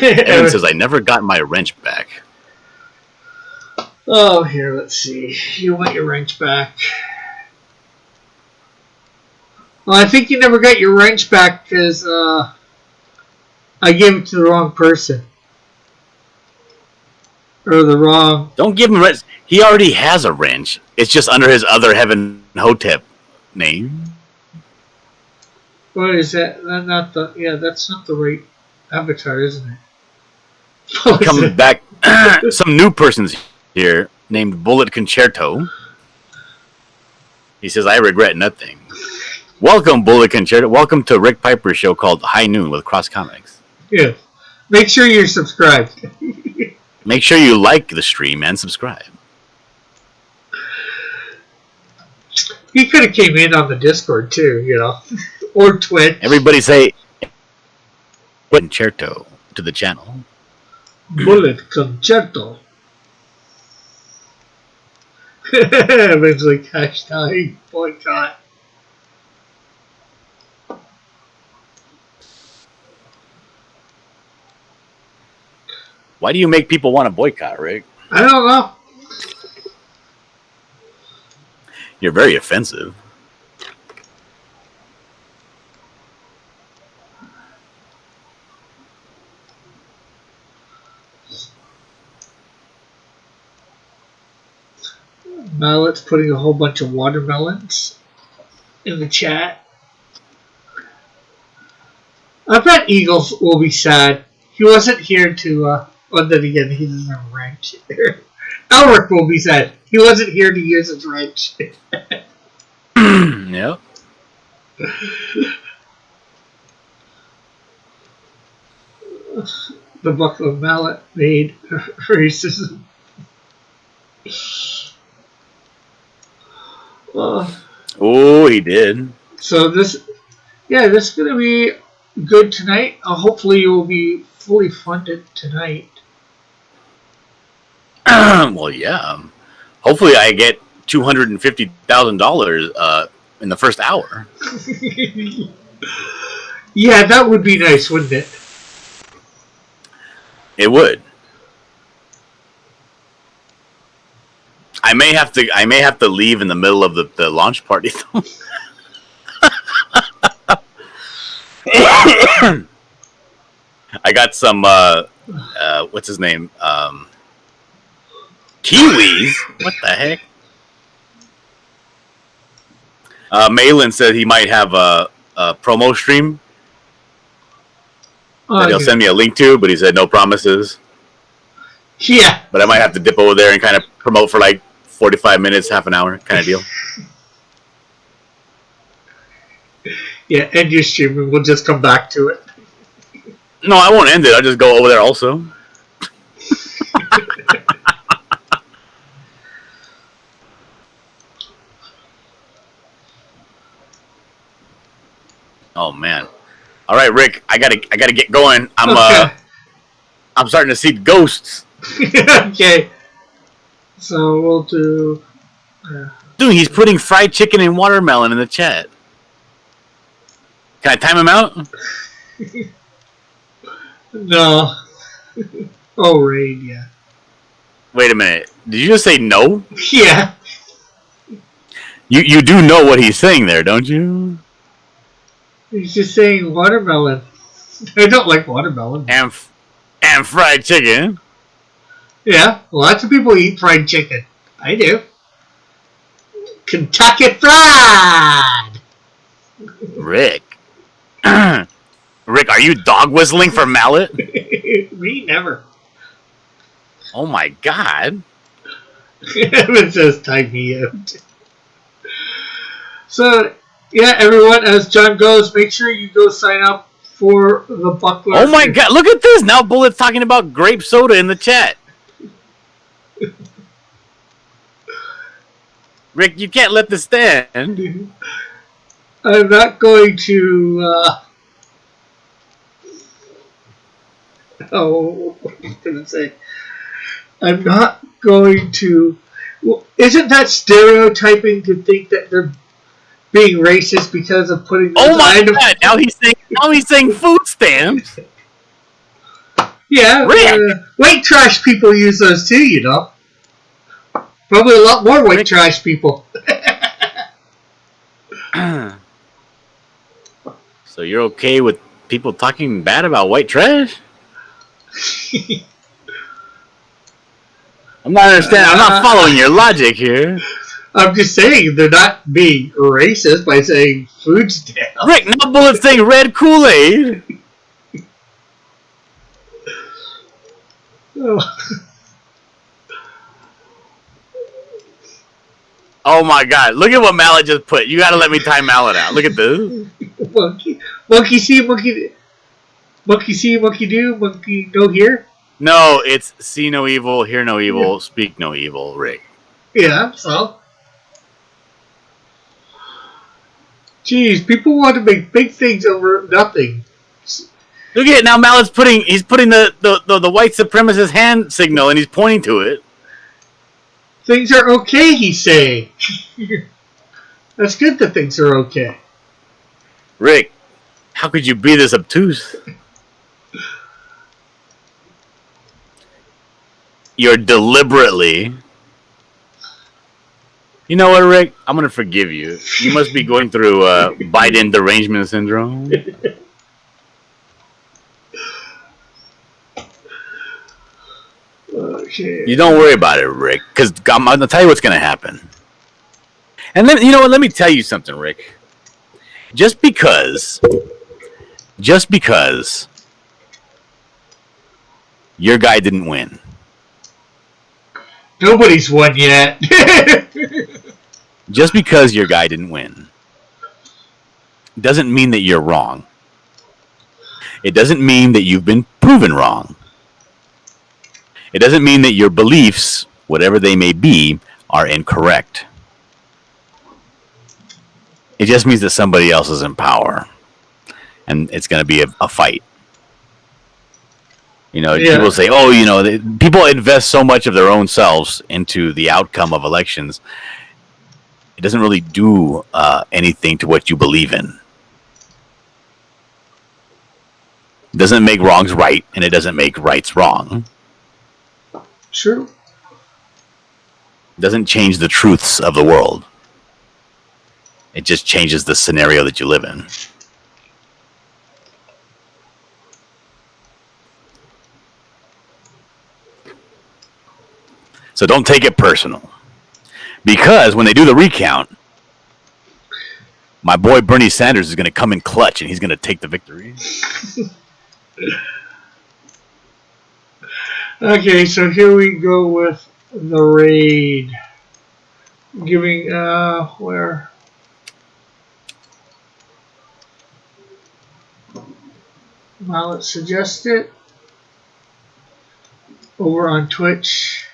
A: Evan says, I never got my wrench back.
D: Oh, here, let's see. You want your wrench back. Well, I think you never got your wrench back because I gave it to the wrong person. Or the wrong...
A: Don't give him a wrench. He already has a wrench. It's just under his other Heaven Hotep name.
D: What is that? Not the... Yeah, that's not the right avatar, isn't it?
A: Coming back. Some new person's here named Bullet Concerto. He says, I regret nothing. Welcome, Bullet Concerto. Welcome to Rick Piper's show called High Noon with Cross Comics.
D: Yeah. Make sure you're subscribed.
A: Make sure you like the stream and subscribe.
D: He could have came in on the Discord too, you know, or Twitch.
A: Everybody say Concerto to the channel.
D: Bullet Concerto. Eventually, hashtag boycott.
A: Why do you make people want to boycott, Rick?
D: I don't know.
A: You're very offensive.
D: Mallet's putting a whole bunch of watermelons in the chat. I bet Eagles will be sad. He wasn't here to, then again, he doesn't have a wrench there. Elric will be sad. He wasn't here to use his wrench.
A: Yep.
D: The buckle of Mallet made racism.
A: Oh, he did.
D: So this is going to be good tonight. Hopefully you will be fully funded tonight.
A: Well, yeah. Hopefully I get $250,000 in the first hour.
D: Yeah, that would be nice, wouldn't it?
A: It would. I may have to leave in the middle of the launch party though. I got some what's his name? Kiwis? What the heck? Malin said he might have a promo stream that he'll send me a link to, but he said no promises.
D: Yeah.
A: But I might have to dip over there and kind of promote for like 45 minutes, half an hour kind of deal.
D: Yeah, end your stream and we'll just come back to it.
A: No, I won't end it. I'll just go over there also. Oh man! All right, Rick, I gotta get going. I'm starting to see ghosts.
D: Okay. So we'll do.
A: Dude, he's putting fried chicken and watermelon in the chat. Can I time him out?
D: No. Oh, Raid, yeah.
A: Wait a minute. Did you just say no?
D: Yeah.
A: You do know what he's saying there, don't you?
D: He's just saying watermelon. I don't like watermelon.
A: And fried chicken.
D: Yeah, lots of people eat fried chicken. I do. Kentucky Fried!
A: Rick. Rick, are you dog whistling for Mallet?
D: Me, never.
A: Oh my god.
D: It says time me out. So, yeah, everyone, as John goes, make sure you go sign up for the Buckler.
A: Oh my god, look at this! Now Bullet's talking about grape soda in the chat. Rick, you can't let this stand.
D: I'm not going to, what was I going to say? I'm not going to... Well, isn't that stereotyping to think that they're being racist because of putting...
A: Oh my god, now he's saying food stamps.
D: Yeah, white trash people use those too, you know. Probably a lot more white trash people.
A: So you're okay with people talking bad about white trash? I'm not understanding. I'm not following your logic here.
D: I'm just saying they're not being racist by saying food stamps.
A: Rick, now Bullet's saying red Kool-Aid. Oh my god! Look at what Mallet just put. You gotta let me time Mallet out. Look at this.
D: Monkey see, monkey see, monkey do, monkey no hear.
A: No, it's see no evil, hear no evil, speak no evil, Rick.
D: Yeah, so. Jeez, people want to make big things over nothing.
A: Look at it now. Mallet's putting the white supremacist hand signal, and he's pointing to it.
D: Things are okay, he's saying. That's good that things are okay.
A: Rick, how could you be this obtuse? You're deliberately... You know what, Rick? I'm going to forgive you. You must be going through Biden derangement syndrome.
D: Okay.
A: You don't worry about it, Rick, because I'm going to tell you what's going to happen. And then, you know what? Let me tell you something, Rick. Just because your guy didn't win.
D: Nobody's won yet.
A: Just because your guy didn't win doesn't mean that you're wrong. It doesn't mean that you've been proven wrong. It doesn't mean that your beliefs, whatever they may be, are incorrect. It just means that somebody else is in power. And it's going to be a fight. You know,
D: Yeah.
A: People say, oh, you know, people invest so much of their own selves into the outcome of elections. It doesn't really do anything to what you believe in. It doesn't make wrongs right, and it doesn't make rights wrong.
D: True.
A: It doesn't change the truths of the world. It just changes the scenario that you live in. So don't take it personal. Because when they do the recount, my boy Bernie Sanders is going to come in clutch and he's going to take the victory.
D: Okay, so here we go with the raid. Giving, where? Mallet suggested. Over on Twitch.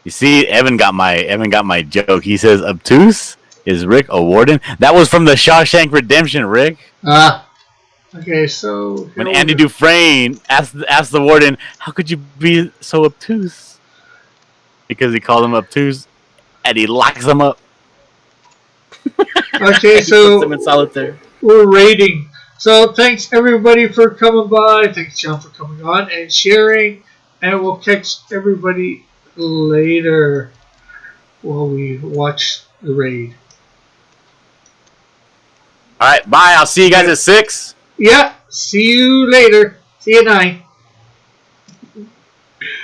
A: You see, Evan got my joke. He says, obtuse? Is Rick a warden? That was from the Shawshank Redemption, Rick.
D: Okay, so...
A: When Andy Dufresne asked the warden, how could you be so obtuse? Because he called him obtuse, and he locks him up.
D: Okay, so...
A: puts him in solitaire.
D: We're raiding. So thanks everybody for coming by. Thanks John for coming on and sharing. And we'll catch everybody later while we watch the raid.
A: All right, bye. I'll see you guys at 6.
D: Yeah, see you later. See you at 9.